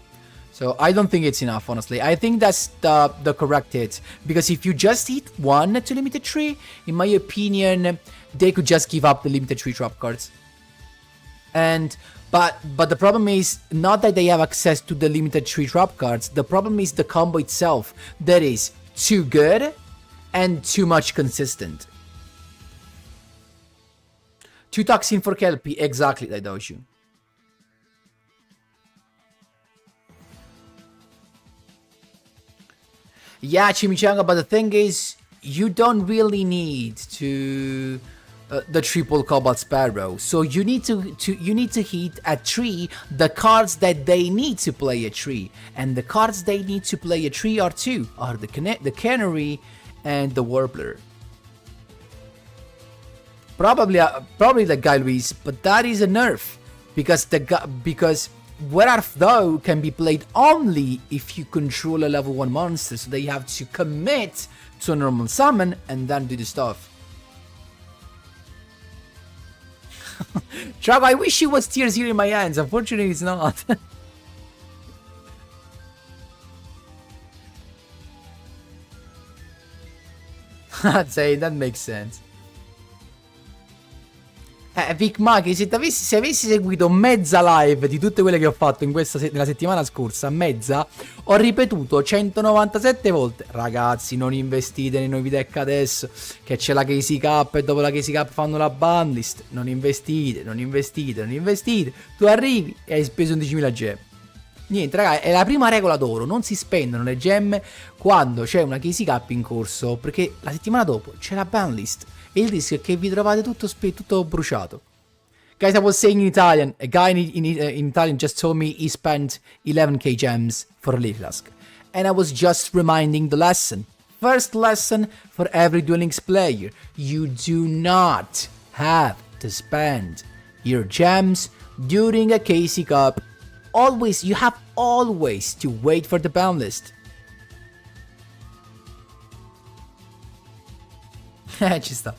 So I don't think it's enough, honestly. I think that's the correct hit. Because if you just hit 1 to limited 3, in my opinion, they could just give up the limited 3 drop cards. But the problem is not that they have access to the limited 3 drop cards. The problem is the combo itself that is too good and too much consistent. 2 toxin for Kelpie, exactly, Daidoshu. Yeah, Chimichanga, but the thing is, you don't really need to the triple Cobalt Sparrow. So you need to hit at 3 the cards that they need to play a 3, and the cards they need to play a 3 are 2, are the Canary and the Warbler. Probably the Guy Luis, but that is a nerf because Whereas though can be played only if you control a level 1 monster, so they have to commit to a normal summon and then do the stuff. Drago, I wish it was tier 0 in my hands, unfortunately it's not. I'd say that makes sense. Vic Mag, se avessi seguito mezza live di tutte quelle che ho fatto in nella settimana scorsa, mezza, ho ripetuto 197 volte: ragazzi, non investite nei nuovi deck adesso, che c'è la KCK e dopo la KCK fanno la banlist. Non investite, non investite, non investite. Tu arrivi e hai speso 11.000 gemme. Niente, ragazzi, è la prima regola d'oro: non si spendono le gemme quando c'è una KCK in corso, perché la settimana dopo c'è la banlist. E il rischio è che vi trovate tutto bruciato. Guys, I was saying in Italian, a guy in Italian just told me he spent 11k gems for a Leaf Flask. And I was just reminding the lesson. First lesson for every Duel Links player: you do not have to spend your gems during a KC Cup. Always, you have always to wait for the ban list. Ci sta.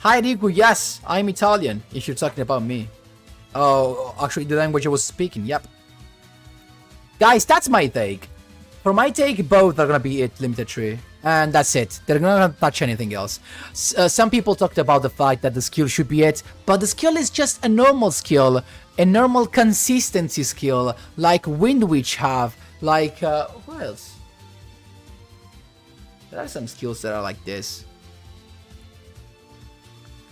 Hi Riku, yes, I'm Italian, if you're talking about me. Oh, actually the language I was speaking, yep. Guys, that's my take. For my take, both are gonna be it, Limited Tree. And that's it. They're not gonna touch anything else. Some people talked about the fact that the skill should be it, but the skill is just a normal skill, a normal consistency skill, like Wind Witch have, like, what else? There are some skills that are like this.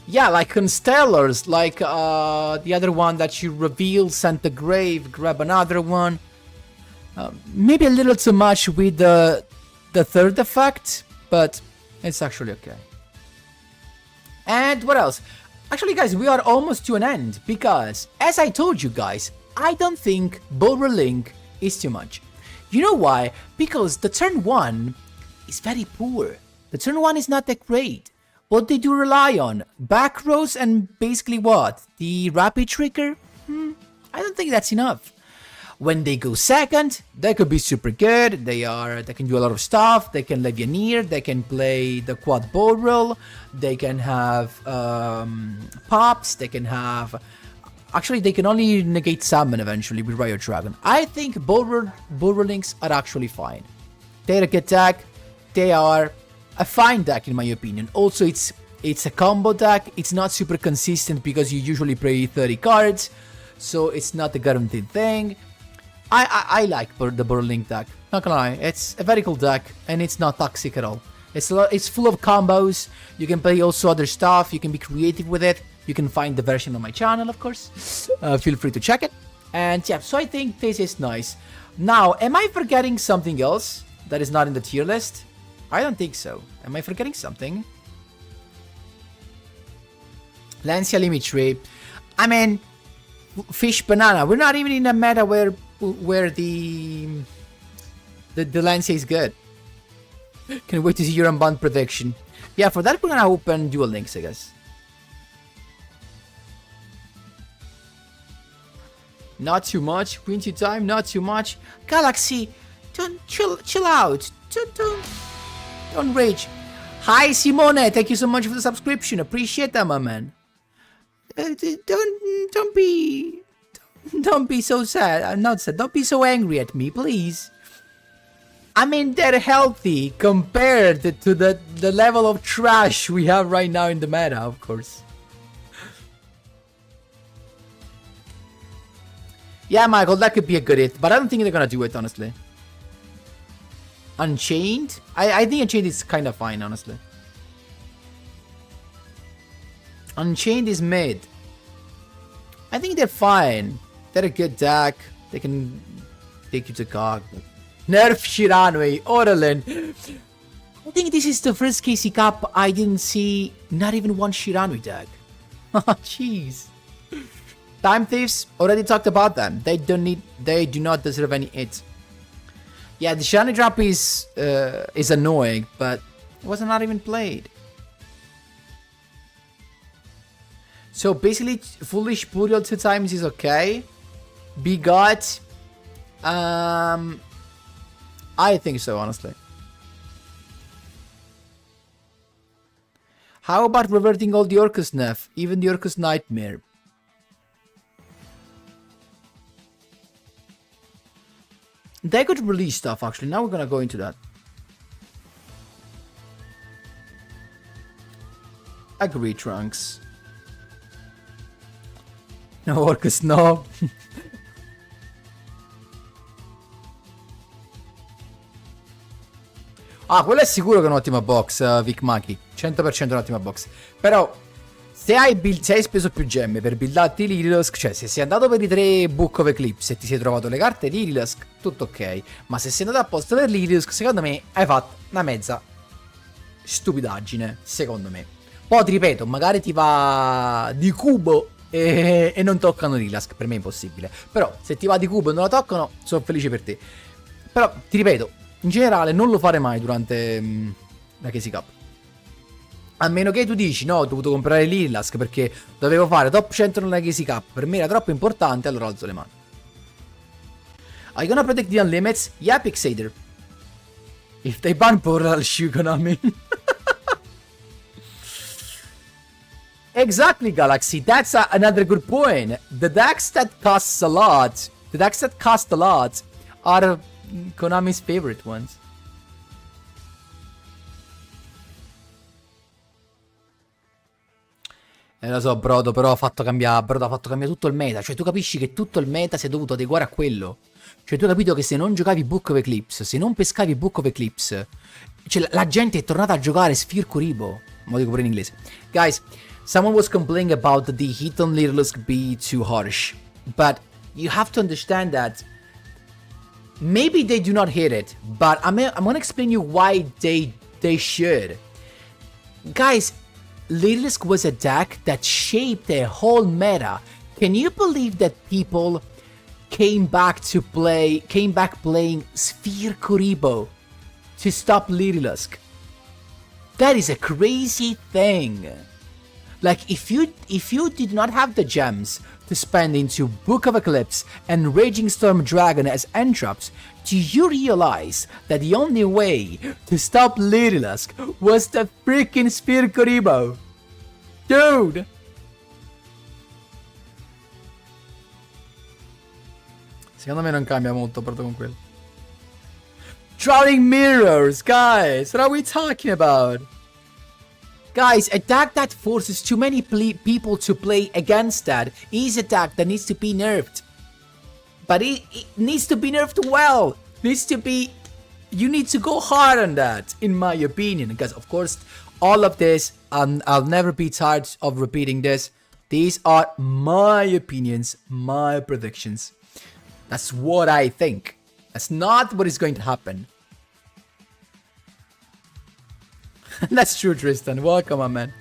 Yeah, like Constellars, like the other one that you reveal, send the grave, grab another one. Maybe a little too much with the third effect, but it's actually okay. And what else? Actually, guys, we are almost to an end, because, as I told you guys, I don't think Boulder Link is too much. You know why? Because the turn 1 is very poor. The turn 1 is not that great. What they do rely on? Back rows and basically what? The rapid trigger? I don't think that's enough. When they go second, they could be super good. They can do a lot of stuff. They can Legionnaire. They can play the quad bow roll. They can have pops. They can have... Actually, they can only negate summon eventually with Riot Dragon. I think bow links are actually fine. They're a good deck. They are a fine deck in my opinion. Also, it's a combo deck. It's not super consistent because you usually play 30 cards, so it's not a guaranteed thing. I like the Boulder Link deck. Not gonna lie, it's a very cool deck and it's not toxic at all. It's full of combos. You can play also other stuff. You can be creative with it. You can find the version on my channel, of course. Feel free to check it. And yeah, so I think this is nice. Now, am I forgetting something else that is not in the tier list? I don't think so. Am I forgetting something? Lancia Limit Tree. I mean, Fish Banana. We're not even in a meta where the Lancia is good. Can wait to see your unbound prediction. Yeah, for that we're gonna open Duel Links, I guess. Not too much. Winter time, not too much. Galaxy, don't chill out. Don't rage. Hi Simone, thank you so much for the subscription. Appreciate that, my man. Don't be so sad. I'm not sad. Don't be so angry at me, please. I mean, they're healthy compared to the level of trash we have right now in the meta, of course. Yeah, Michael, that could be a good hit, but I don't think they're gonna do it, honestly. Unchained? I think Unchained is kind of fine, honestly. Unchained is mid. I think they're fine. They're a good deck. They can take you to GOG. Nerf Shiranui, Oralin. I think this is the first KC Cup I didn't see not even one Shiranui deck. Jeez. Time Thieves, already talked about them. They do not deserve any hit. Yeah, the Shiranui drop is annoying, but it was not even played. So basically, Foolish Burial 2 times is okay. Begot, I think so, honestly. How about reverting all the Orcus Nef, even the Orcus Nightmare? They could release stuff, actually. Now we're gonna go into that. Agree, Trunks. No, Orcus, no. Ah, quello è sicuro che è un'ottima box, Vic Maki. 100% un'ottima box. Però, se hai speso più gemme per buildarti Lililusk, cioè se sei andato per i 3 Book of Eclipse e ti sei trovato le carte Lililusk, tutto ok. Ma se sei andato apposta per Lililusk, secondo me hai fatto una mezza stupidaggine, secondo me. Poi ti ripeto, magari ti va di cubo e non toccano Lililusk, per me è impossibile. Però, se ti va di cubo e non la toccano, sono felice per te. Però, ti ripeto, in generale non lo fare mai durante la Casey Cup. A meno che tu dici, no, ho dovuto comprare Lililusk perché dovevo fare top 100 nella Casey Cup, per me era troppo importante, allora alzo le mani. Are you gonna protect the unlimits? Yeah, Pixader. If they ban Portal, Shu Konami. Exactly, Galaxy, that's another good point. The decks that cost a lot are Konami's favorite ones. Lo so, Brodo, però ha fatto cambiare tutto il meta. Cioè, tu capisci che tutto il meta si è dovuto adeguare a quello. Cioè, tu hai capito che se non giocavi Book of Eclipse, se non pescavi Book of Eclipse, cioè, la gente è tornata a giocare Sphere Kuribo. Ma lo dico pure in inglese. Guys, someone was complaining about the hit on Lililusk be too harsh. But you have to understand that maybe they do not hit it, but I'm gonna explain you why they should. Guys, Lililusk was a deck that shaped a whole meta. Can you believe that people came back playing Sphere Kuribo to stop Lililusk? That is a crazy thing. Like, if you did not have the gems to spend into Book of Eclipse and Raging Storm Dragon as entraps, do you realize that the only way to stop Lililusk was the freaking Sphere Kuribo? Dude! Secondo me non cambia molto proprio con quello. Drowning Mirrors, guys! What are we talking about? Guys, a deck that forces too many people to play against that is a deck that needs to be nerfed. But it needs to be nerfed well. You need to go hard on that, in my opinion. Because, of course, all of this, I'll never be tired of repeating this. These are my opinions, my predictions. That's what I think. That's not what is going to happen. That's true, Tristan. Welcome, my man.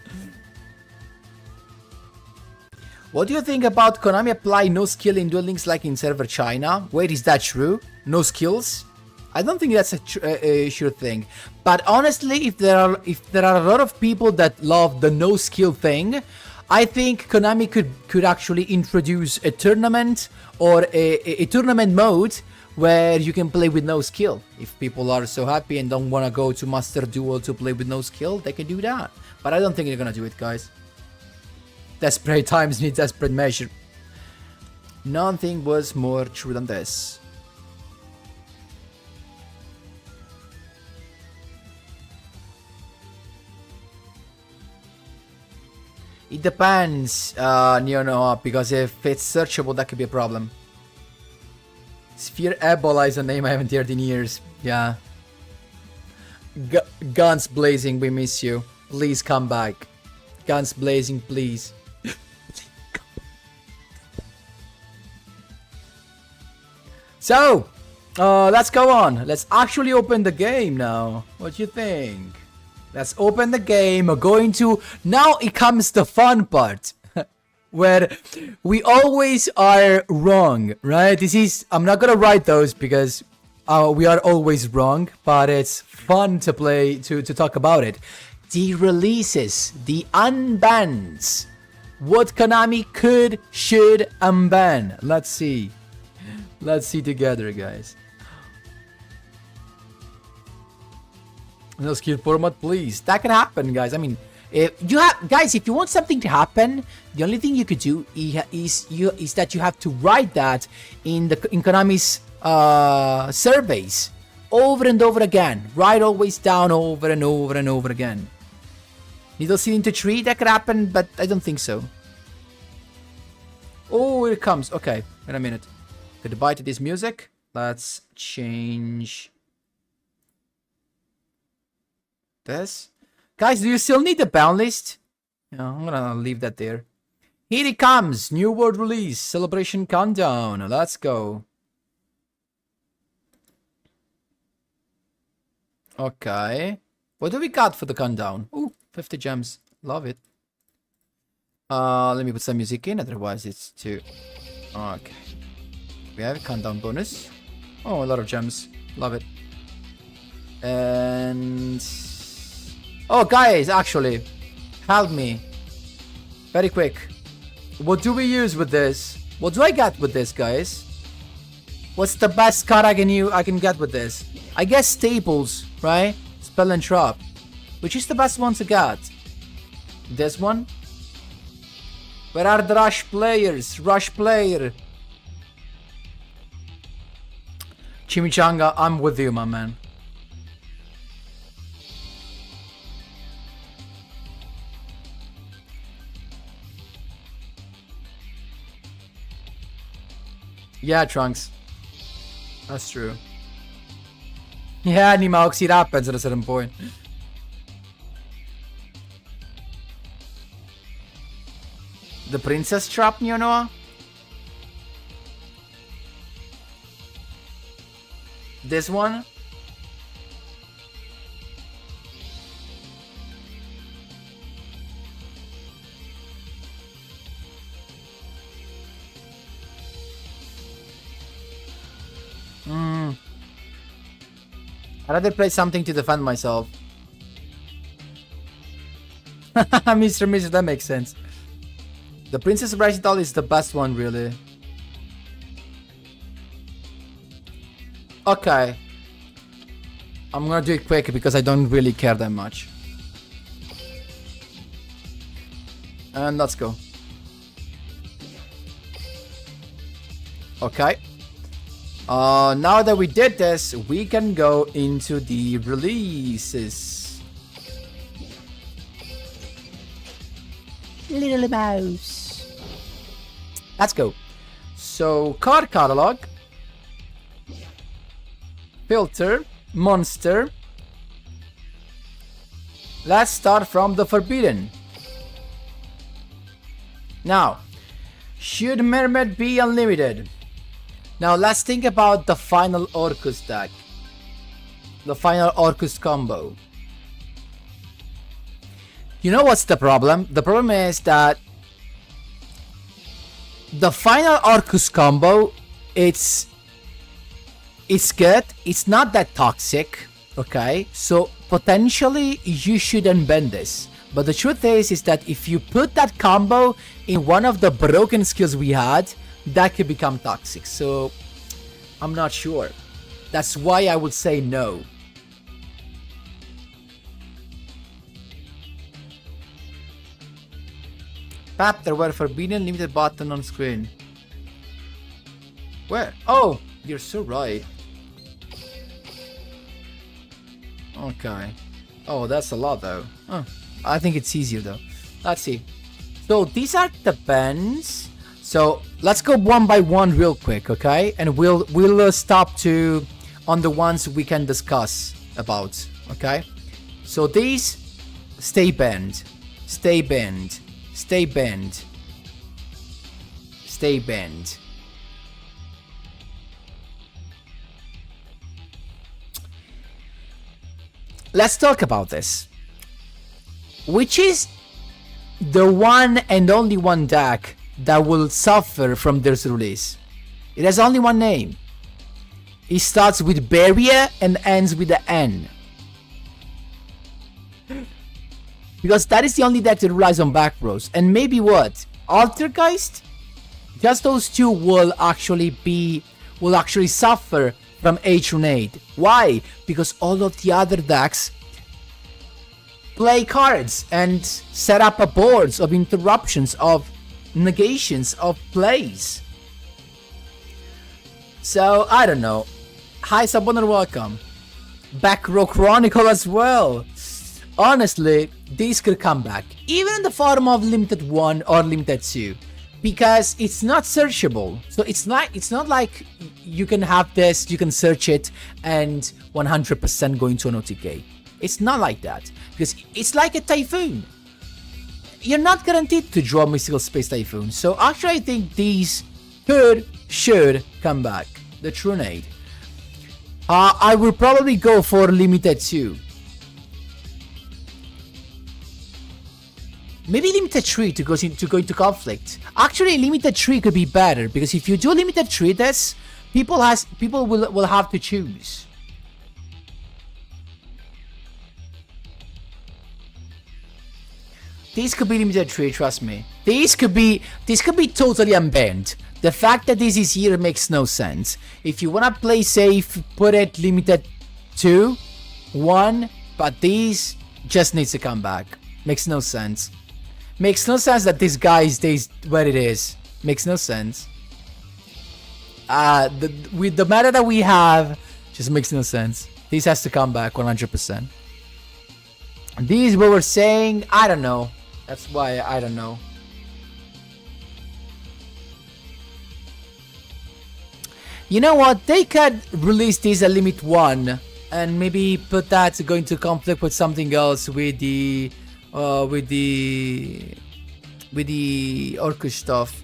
What do you think about Konami apply no skill in Duel Links like in server China? Wait, is that true? No skills? I don't think that's a sure thing. But honestly, if there are a lot of people that love the no skill thing, I think Konami could actually introduce a tournament or a tournament mode where you can play with no skill. If people are so happy and don't want to go to Master Duel to play with no skill, they can do that. But I don't think they're gonna do it, guys. Desperate times need desperate measure. Nothing was more true than this. It depends, no, because if it's searchable, that could be a problem. Sphere Ebola is a name I haven't heard in years. Yeah. Guns Blazing, we miss you. Please come back. Guns Blazing, please. So, let's go on. Let's actually open the game now. What do you think? Let's open the game. We're going to... Now it comes the fun part. Where we always are wrong, right? This is... I'm not gonna write those because we are always wrong. But it's fun to play, to talk about it. The releases, the unbans. what Konami could, should, unban. Let's see. Let's see together, guys. No skill format, please. That can happen, guys. I mean, if you have, guys, if you want something to happen, the only thing you could do is that you have to write that in Konami's surveys over and over again. Write always down over and over and over again. Needle seed into tree, that could happen, but I don't think so. Oh, here it comes. Okay, wait a minute. Goodbye to this music. Let's change this. Guys, do you still need the Banlist? No, I'm gonna leave that there. Here it comes. New world release. Celebration countdown. Let's go. Okay. What do we got for the countdown? Ooh, 50 gems. Love it. Let me put some music in, otherwise it's too... Okay. We have a countdown bonus. Oh, a lot of gems. Love it. And... Oh, guys, actually, help me. Very quick. What do we use with this? What do I get with this, guys? What's the best card I can get with this? I guess staples, right? Spell and trap. Which is the best one to get? This one? Where are the rush players? Rush player. Chimichanga, I'm with you, my man. Yeah, Trunks. That's true. Yeah, Nimaux, it happens at a certain point. The princess trap, you know? This one? I'd rather play something to defend myself. Mr. Mister, that makes sense. The Princess Recital is the best one, really. Okay. I'm gonna do it quick because I don't really care that much. And let's go. Okay. Now that we did this, we can go into the releases. Little mouse. Let's go. So, card catalog. Filter. Monster. Let's start from the Forbidden. Now, should Mermaid be unlimited? Now let's think about the final Orcus deck. The final Orcus combo. You know what's the problem? The problem is that the final Orcus combo, it's good. It's not that toxic. Okay, so potentially you shouldn't bend this. But the truth is that if you put that combo in one of the broken skills we had, that could become toxic. So I'm not sure. That's why I would say no. Pap, there were forbidden limited button on screen. Where? Oh, you're so right. Okay. Oh, that's a lot though. Oh, I think it's easier though. Let's see. So these are the bends. So let's go one by one real quick, okay? And we'll stop to on the ones we can discuss about, okay? So these stay bend, stay bend, stay bend, stay bend. Let's talk about this. Which is the one and only one deck that will suffer from this release? It has only one name. It starts with Barian and ends with the N. Because that is the only deck that relies on back rows. And maybe what? Altergeist, just those two will actually suffer from H-Runade. Why? Because all of the other decks play cards and set up a boards of interruptions, of negations, of plays. So, I don't know. Hi, Saboner, welcome. Back Row Chronicle as well. Honestly, these could come back, even in the form of Limited 1 or Limited 2. Because it's not searchable. So it's not like you can have this, you can search it, and 100% going to an OTK. It's not like that. Because it's like a Typhoon. You're not guaranteed to draw Mystical Space Typhoon. So actually I think these should come back. The Trunade. I will probably go for Limited 2. Maybe Limited 3 to go into conflict. Actually, Limited 3 could be better, because if you do Limited 3 this, people will have to choose. These could be Limited 3, trust me. These could be totally unbanned. The fact that this is here makes no sense. If you wanna play safe, put it Limited 2, 1, but these just needs to come back. Makes no sense. Makes no sense that this guy stays where it is. Makes no sense. With the meta that we have, just makes no sense. This has to come back 100%. These what we're saying, I don't know. That's why I don't know. You know what? They could release this at Limit 1 and maybe put that to go into conflict with something else with the Orcish stuff.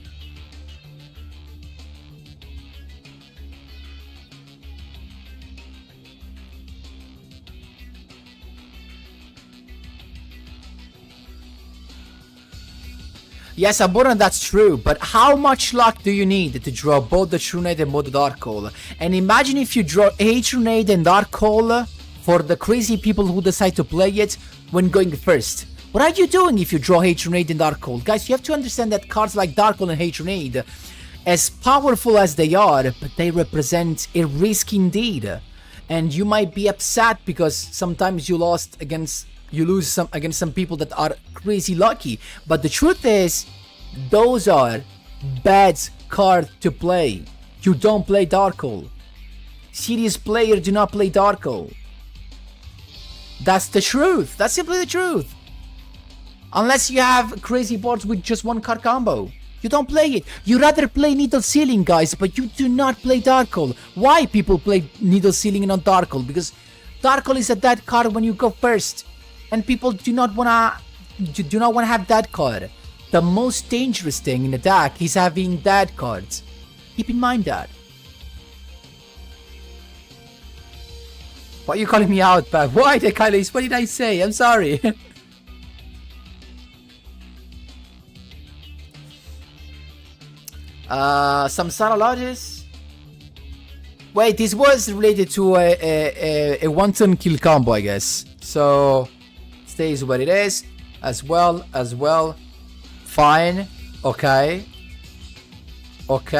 Yes, Aburan, that's true, but how much luck do you need to draw both the Trunade and both the Dark Hole? And imagine if you draw a Trunade and Dark Hole for the crazy people who decide to play it when going first. What are you doing if you draw H-Runade and Dark Hole? Guys, you have to understand that cards like Dark Hole and H-Runade, as powerful as they are, but they represent a risk indeed. And you might be upset because sometimes you lose against some people that are crazy lucky. But the truth is, those are bad cards to play. You don't play Dark Hole. Serious players do not play Dark Hole. That's the truth. That's simply the truth. Unless you have crazy boards with just one card combo. You don't play it. You rather play Needle Sealing, guys, but you do not play Dark Hole. Why people play Needle Sealing and not Dark Hole? Because Dark Hole is a dead card when you go first. And people do not wanna have that card. The most dangerous thing in the deck is having dead cards. Keep in mind that. Why are you calling me out, Pat? Why, Kylie? What did I say? I'm sorry. Samsara Lodges. Wait, this was related to a one-turn kill combo, I guess. So stays where it is. As well. Fine. Okay. What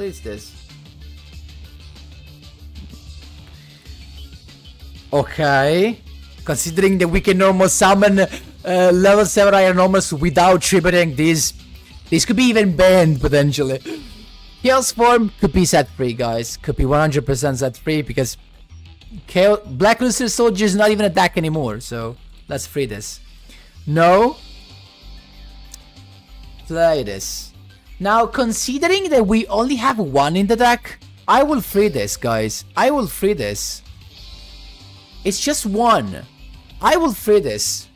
is this? Okay. Considering that we can normal summon level 7 Iron Enormous without tributing these could be even banned potentially. Chaos Form could be set free, guys. Could be 100% set free because Black Luster Soldier is not even a deck anymore. So let's free this. No. Play this. Now, considering that we only have one in the deck, I will free this, guys. I will free this. It's just one. I will free this.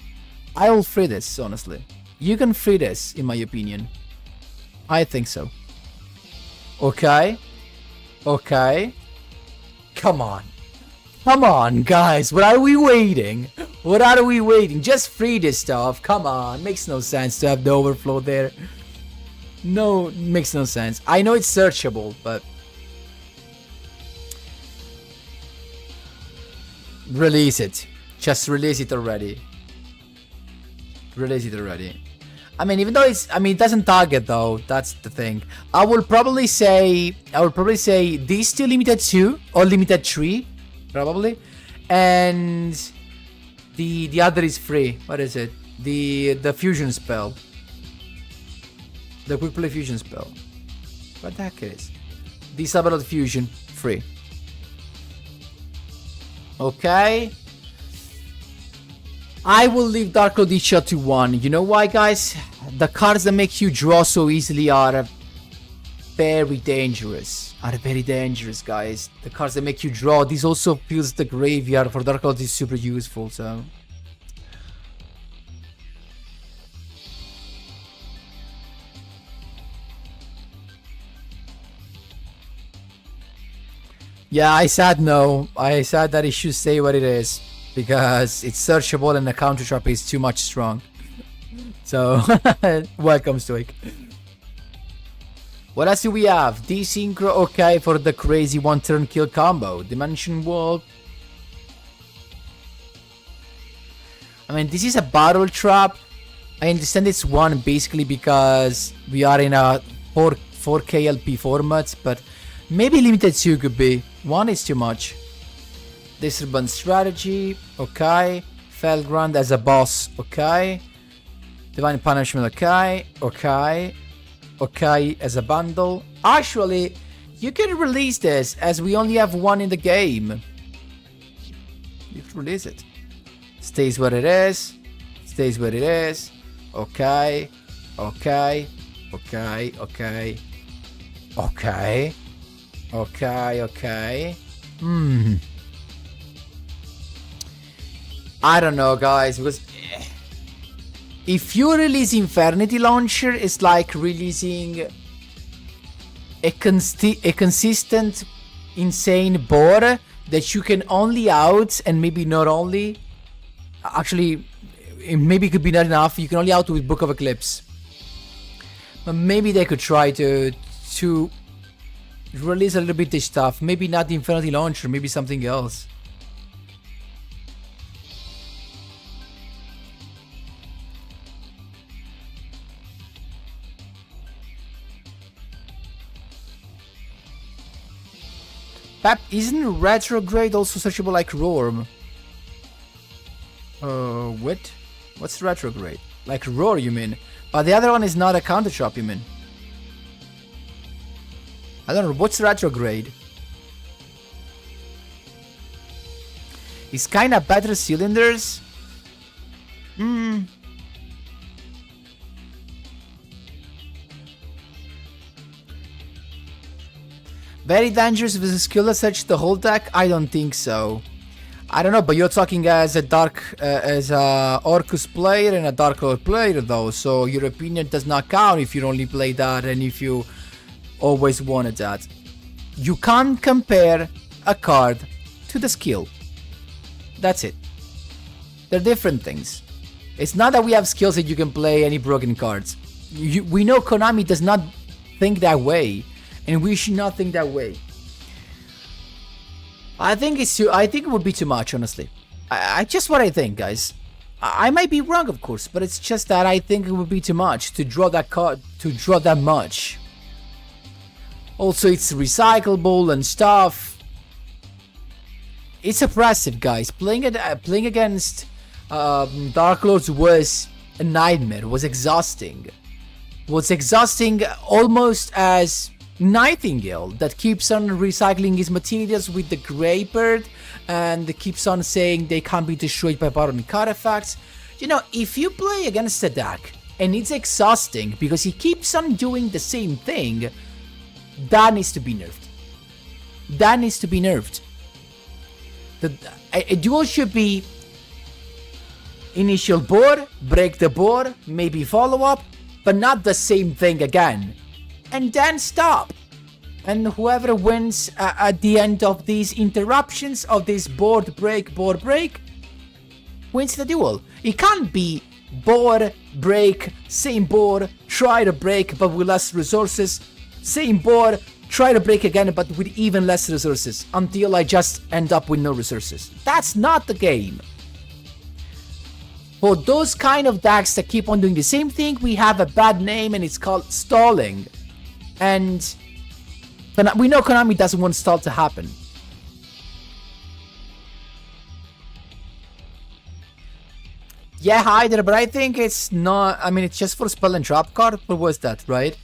I will free this, honestly. You can free this, in my opinion. I think so. Okay. Come on, guys. What are we waiting? Just free this stuff. Come on. Makes no sense to have the overflow there. No, makes no sense. I know it's searchable, but... release it. Just release it already. Release it already. I mean, even though it doesn't target though. That's the thing. I will probably say these two limited 2 or limited 3, probably, and the other is free. What is it? The fusion spell. The quick play fusion spell. What the heck is? The Sabalot fusion free. Okay. I will leave Dark Lord Isha to 1. You know why, guys? The cards that make you draw so easily are very dangerous. Guys. The cards that make you draw. This also fills the graveyard for Dark Lord is super useful, so. Yeah, I said no. I said that it should stay what it is. Because it's searchable and the counter trap is too much strong. So, welcome, Stoic. What else do we have? Desynchro, okay, for the crazy one-turn kill combo. Dimension Wall. I mean, this is a battle trap. I understand it's 1 basically because we are in a 4K LP format, but maybe limited 2 could be. 1 is too much. Disturbance strategy, okay. Felgrand as a boss, okay. Divine Punishment, okay. Okay, as a bundle. Actually, you can release this as we only have 1 in the game. You can release it. Stays where it is. Okay. I don't know, guys, because if you release Infernity Launcher, it's like releasing a consistent, insane board that you can only out and maybe not only. Actually, maybe it could be not enough. You can only out with Book of Eclipse. But maybe they could try to release a little bit this stuff. Maybe not the Infinity Launcher, maybe something else. Pep, isn't Retrograde also searchable like Roar? What? What's Retrograde? Like Roar, you mean? But the other one is not a counter trap, you mean? I don't know, what's Retrograde? It's kinda better cylinders? Very dangerous with a skill that search the whole deck? I don't think so. I don't know, but you're talking as a Orcus player and a Dark Lord player though, so your opinion does not count if you only play that and if you always wanted that. You can't compare a card to the skill. That's it. They're different things. It's not that we have skills that you can play any broken cards. We know Konami does not think that way. And we should not think that way. I think it would be too much, honestly. I just what I think, guys. I might be wrong, of course, but it's just that I think it would be too much to draw that card, to draw that much. Also, it's recyclable and stuff. It's oppressive, guys. Playing against Dark Lords was a nightmare. Was exhausting. Was exhausting almost as Nightingale that keeps on recycling his materials with the Grey Bird and keeps on saying they can't be destroyed by Barian artifacts. You know, if you play against a deck and it's exhausting because he keeps on doing the same thing, that needs to be nerfed. That needs to be nerfed. A duel should be initial board, break the board, maybe follow up, but not the same thing again. And then stop. And whoever wins at the end of these interruptions of this board break, wins the duel. It can't be board, break, same board, try to break but with less resources, same board, try to break again but with even less resources, until I just end up with no resources. That's not the game. For those kind of decks that keep on doing the same thing, we have a bad name and it's called stalling. And we know Konami doesn't want stall to happen. Yeah, Hyder, but I think it's not. I mean, it's just for spell and trap card. What was that, right?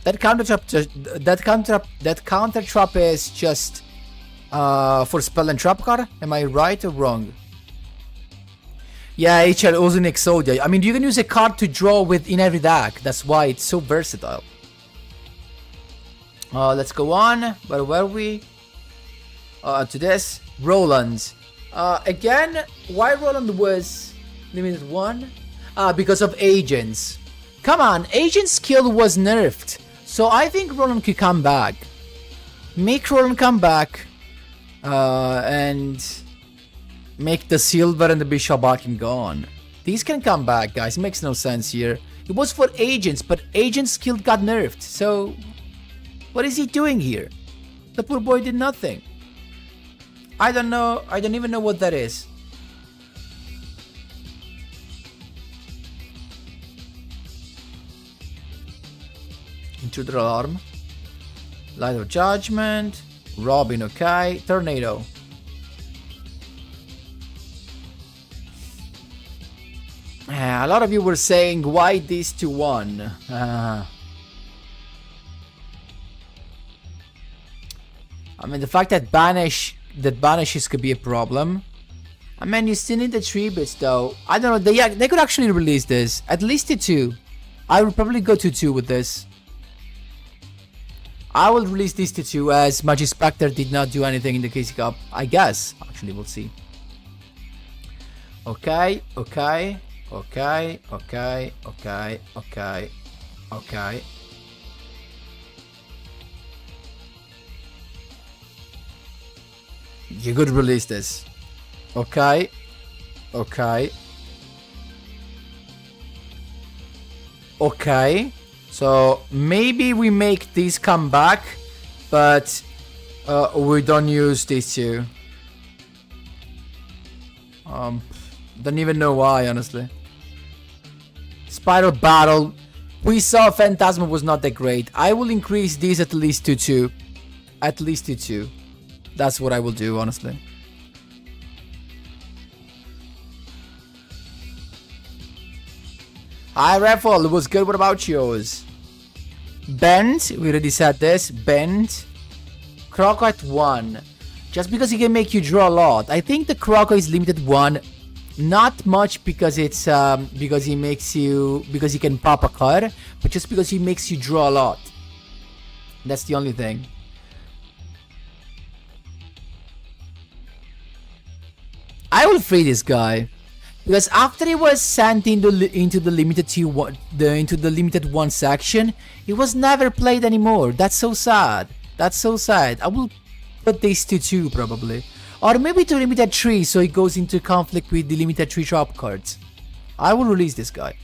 That counter trap, that counter trap is just for spell and trap card. Am I right or wrong? Yeah, HL Ozun Exodia. I mean, you can use a card to draw with in every deck. That's why it's so versatile. Let's go on. Where were we? To this Roland. Again, why Roland was limited 1? Because of agents. Come on, agent skill was nerfed. So I think Roland could come back. Make Roland come back. And make the silver and the bishop back and gone. These can come back, guys. It makes no sense here. It was for agents, but agent skill got nerfed. So what is he doing here? The poor boy did nothing. I don't know. I don't even know what that is. Intruder alarm. Light of Judgment. Robin, okay. Tornado. A lot of you were saying, why this to 1? I mean, the fact that banishes could be a problem. I mean, you still need the tributes, though. I don't know. They could actually release this. At least to 2. I would probably go to 2 with this. I will release this to 2 as Magic Spectre did not do anything in the KC Cup. I guess. Actually, we'll see. Okay. Okay. Okay. Okay. Okay. Okay. Okay. You could release this. Okay. Okay. Okay. So maybe we make these come back, but we don't use these 2. Don't even know why, honestly. Spiral Battle. We saw Phantasma was not that great. I will increase these at least to 2. At least to 2. That's what I will do, honestly. Hi, Raffle. It was good. What about yours? Bend. We already said this. Bend. Croco at 1. Just because he can make you draw a lot. I think the Croco is limited 1. Not much because it's because he can pop a card, but just because he makes you draw a lot. That's the only thing. I will free this guy because after he was sent into the limited 1 section, he was never played anymore. That's so sad. That's so sad. I will put this to 2 probably, or maybe to limited 3 so it goes into conflict with the limited 3 drop cards. I will release this guy.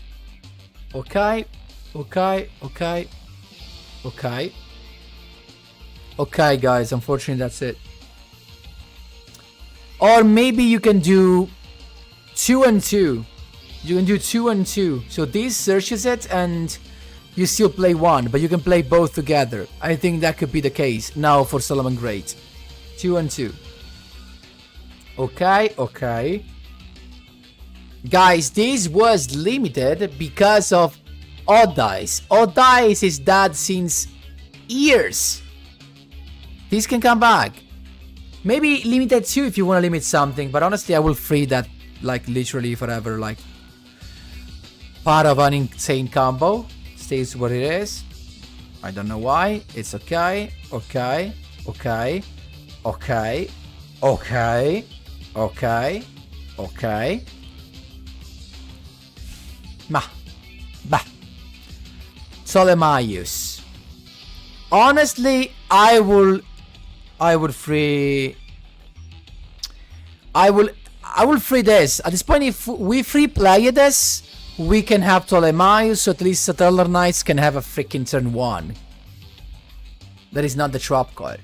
Okay. Okay. Okay. Okay. Okay, guys. Unfortunately, that's it. Or maybe you can do 2 and 2. You can do 2 and 2. So this searches it and you still play 1, but you can play both together. I think that could be the case now for Solomon Great. 2 and 2. Okay, okay. Guys, this was limited because of Odd Dice. Odd Dice is dead since years. This can come back. Maybe limited 2 if you want to limit something, but honestly I will free that like literally forever, like part of an insane combo. Stays what it is. I don't know why. It's okay. Okay. Okay. Okay. Okay. Okay. Okay. Bah. Ptolemaios. Honestly, I would free. I will free this. At this point, if we free play this, we can have Ptolemaios, so at least Satellar Knights can have a freaking turn 1. That is not the trap card.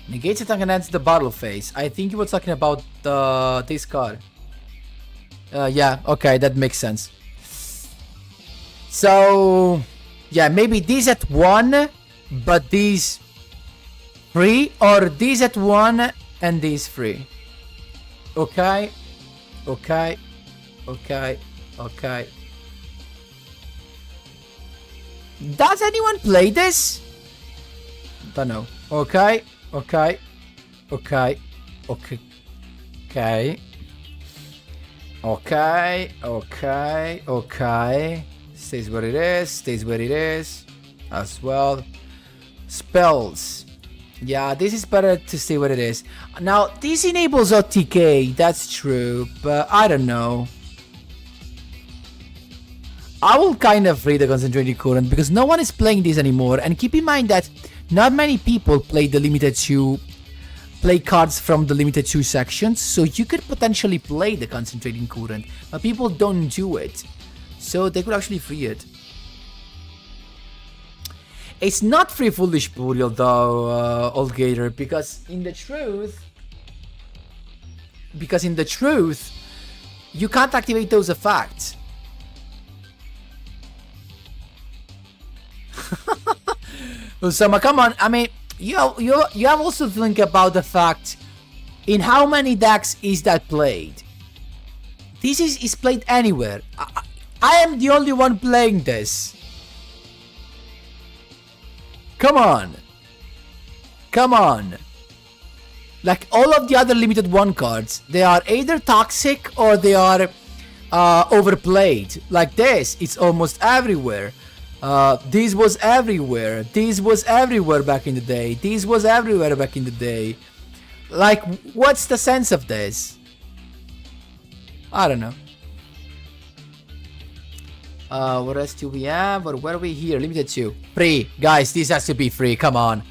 Negates attack and adds the battle phase. I think you were talking about this card. Yeah, okay, that makes sense. So, yeah, maybe these at 1, but these 3, or these at 1 and these 3. Okay, okay, okay, okay. Does anyone play this? Don't know. Okay, okay, okay, okay, okay, okay, okay, okay. Stays where it is, stays where it is as well. Spells. Yeah, this is better to stay where it is. Now, this enables OTK, that's true, but I don't know. I will kind of read the concentrated current because no one is playing this anymore, and keep in mind that not many people play the limited 2, play cards from the limited 2 sections, so you could potentially play the concentrating current, but people don't do it, so they could actually free it. It's not free Foolish Burial though, Old Gator, because in the truth, you can't activate those effects. Usama, come on. I mean, you have also to think about the fact in how many decks is that played. This is played anywhere. I am the only one playing this. Come on. Come on. Like all of the other limited 1 cards, they are either toxic or they are overplayed. Like this, it's almost everywhere. This was everywhere. This was everywhere back in the day. This was everywhere back in the day. Like, what's the sense of this? I don't know. What else do we have? Or where are we here? Limited 2. Free. Guys, this has to be free. Come on.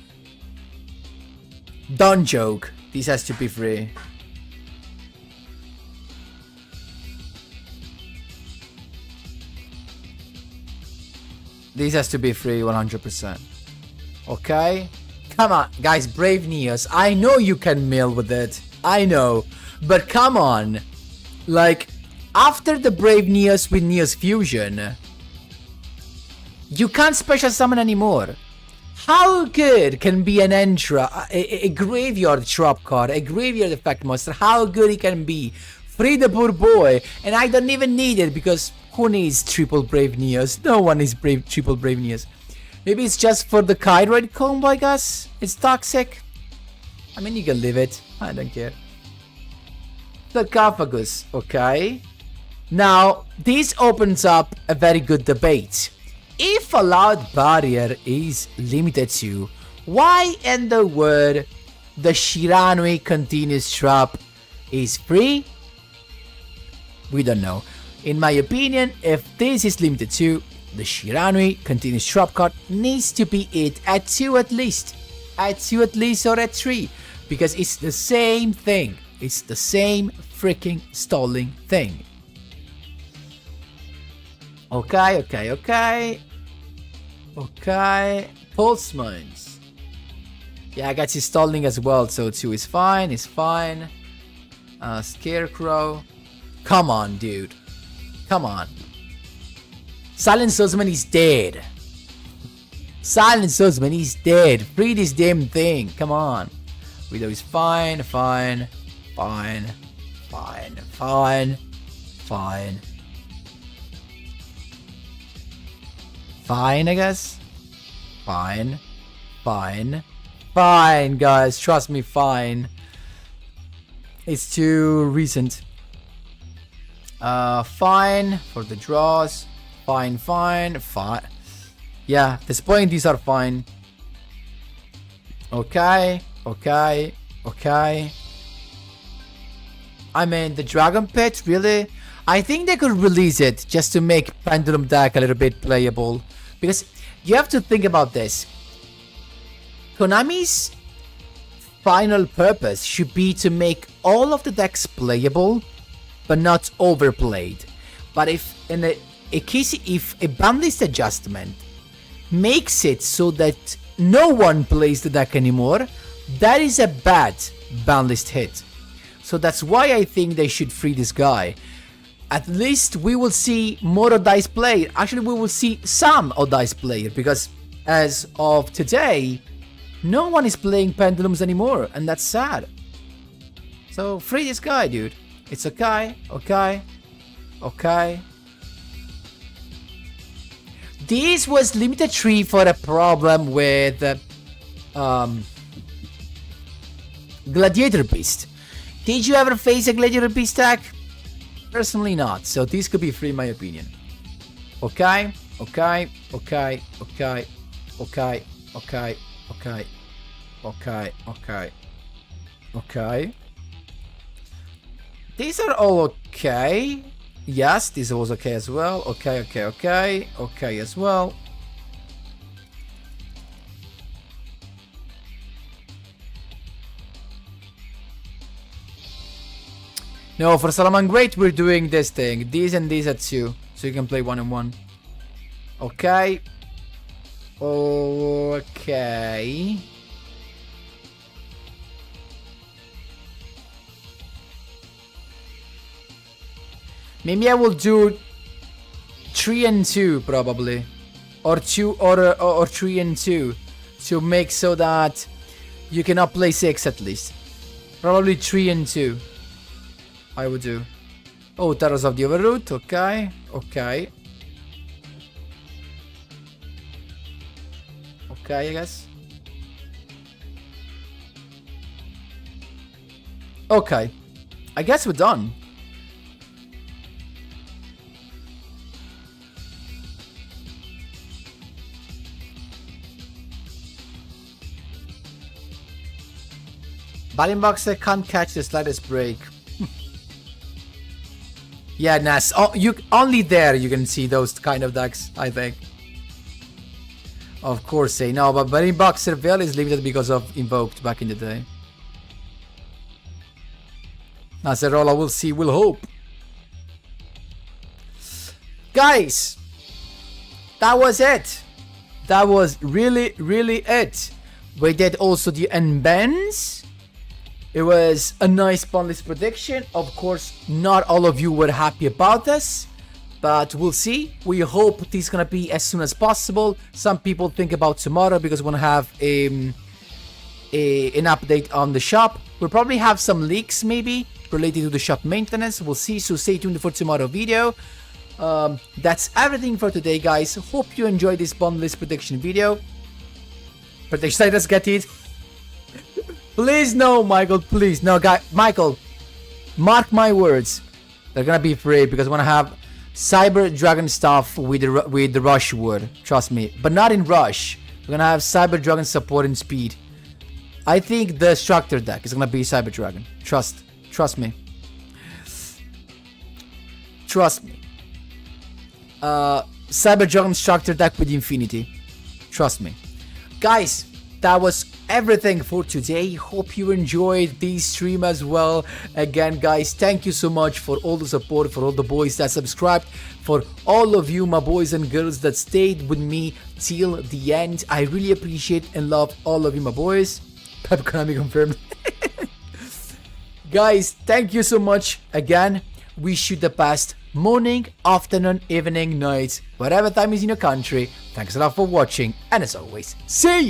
Don't joke. This has to be free. This has to be free 100%. Okay? Come on, guys, Brave Neos. I know you can mill with it. I know. But come on. Like, after the Brave Neos with Neos Fusion, you can't special summon anymore. How good can be an Entra, a graveyard trap card, a graveyard effect monster? How good it can be? Free the poor boy, and I don't even need it because who needs triple Brave Neos? No one is triple Brave Neos. Maybe it's just for the Kyroid combo, I guess? It's toxic. I mean, you can leave it. I don't care. Sarcophagus, okay. Now, this opens up a very good debate. If allowed barrier is limited to, why in the world the Shiranui continuous trap is free? We don't know. In my opinion, if this is limited to, the Shiranui continuous trap card needs to be it at 2 at least. At 2 at least or at 3. Because it's the same thing. It's the same freaking stalling thing. Okay, okay, okay. Okay. Pulse Mines. Yeah, I got his stalling as well, so 2 is fine, it's fine. Scarecrow. Come on, dude. Come on. Silent Swordsman is dead. Silent Swordsman is dead. Free this damn thing. Come on. Widow is fine, fine, fine, fine, fine, fine. Fine, I guess. Fine, fine, fine, guys. Trust me, fine. It's too recent. Fine for the draws. Fine, fine, fine. Yeah, at this point, these are fine. Okay, okay, okay. I mean, the Dragon Pit, really? I think they could release it just to make Pendulum deck a little bit playable. Because you have to think about this. Konami's final purpose should be to make all of the decks playable, but not overplayed. But if if a banlist adjustment makes it so that no one plays the deck anymore, that is a bad banlist hit. So that's why I think they should free this guy. At least we will see more Dice player. Actually, we will see some Dice player, because as of today, no one is playing pendulums anymore, and that's sad. So free this guy, dude. It's okay, okay, okay. This was limited 3 for a problem with Gladiator Beast. Did you ever face a Gladiator Beast deck? Personally not, so this could be free in my opinion. Okay, okay, okay, okay, okay, okay, okay, okay, okay, okay. These are all okay. Yes, this was okay as well. Okay, okay, okay, okay as well. No, for Salamangreat, we're doing this thing. These and these at 2. So you can play 1-on-1. Okay. Okay. Maybe I will do 3 and 2 probably. Or 2 or 3 and 2. To make so that you cannot play 6 at least. Probably 3 and 2. I would do. Oh, Terrors of the Overroot. Okay. Okay. Okay, I guess. Okay. I guess we're done. Barian Boxer can't catch the slightest break. Yeah, Nas. Oh, you only there you can see those kind of decks, I think. Of course, say no, but Barian Boxer Veil is limited because of Invoked back in the day. Naserola, we'll see, we'll hope. Guys, that was it. That was really, really it. We did also the unbans. It was a nice Banlist prediction. Of course, not all of you were happy about this, but we'll see. We hope this is gonna be as soon as possible. Some people think about tomorrow because we wanna have an update on the shop. We'll probably have some leaks maybe related to the shop maintenance. We'll see, so stay tuned for tomorrow's video. That's everything for today, guys. Hope you enjoyed this Banlist prediction video. Prediction, let's get it. Please no, Michael, please. No, guy, Michael, mark my words. They're gonna be free because I wanna have Cyber Dragon stuff with the Rush word. Trust me. But not in Rush. We're gonna have Cyber Dragon support in speed. I think the Structure deck is gonna be Cyber Dragon. Trust me. Trust me. Cyber Dragon Structure deck with Infinity. Trust me. Guys, that was everything for today. Hope you enjoyed this stream as well. Again, guys, thank you so much for all the support, for all the boys that subscribed, for all of you, my boys and girls that stayed with me till the end. I really appreciate and love all of you, my boys. Pep Konami confirmed. Guys, thank you so much again. Wish you the best morning, afternoon, evening, night, whatever time is in your country. Thanks a lot for watching, and as always, see you!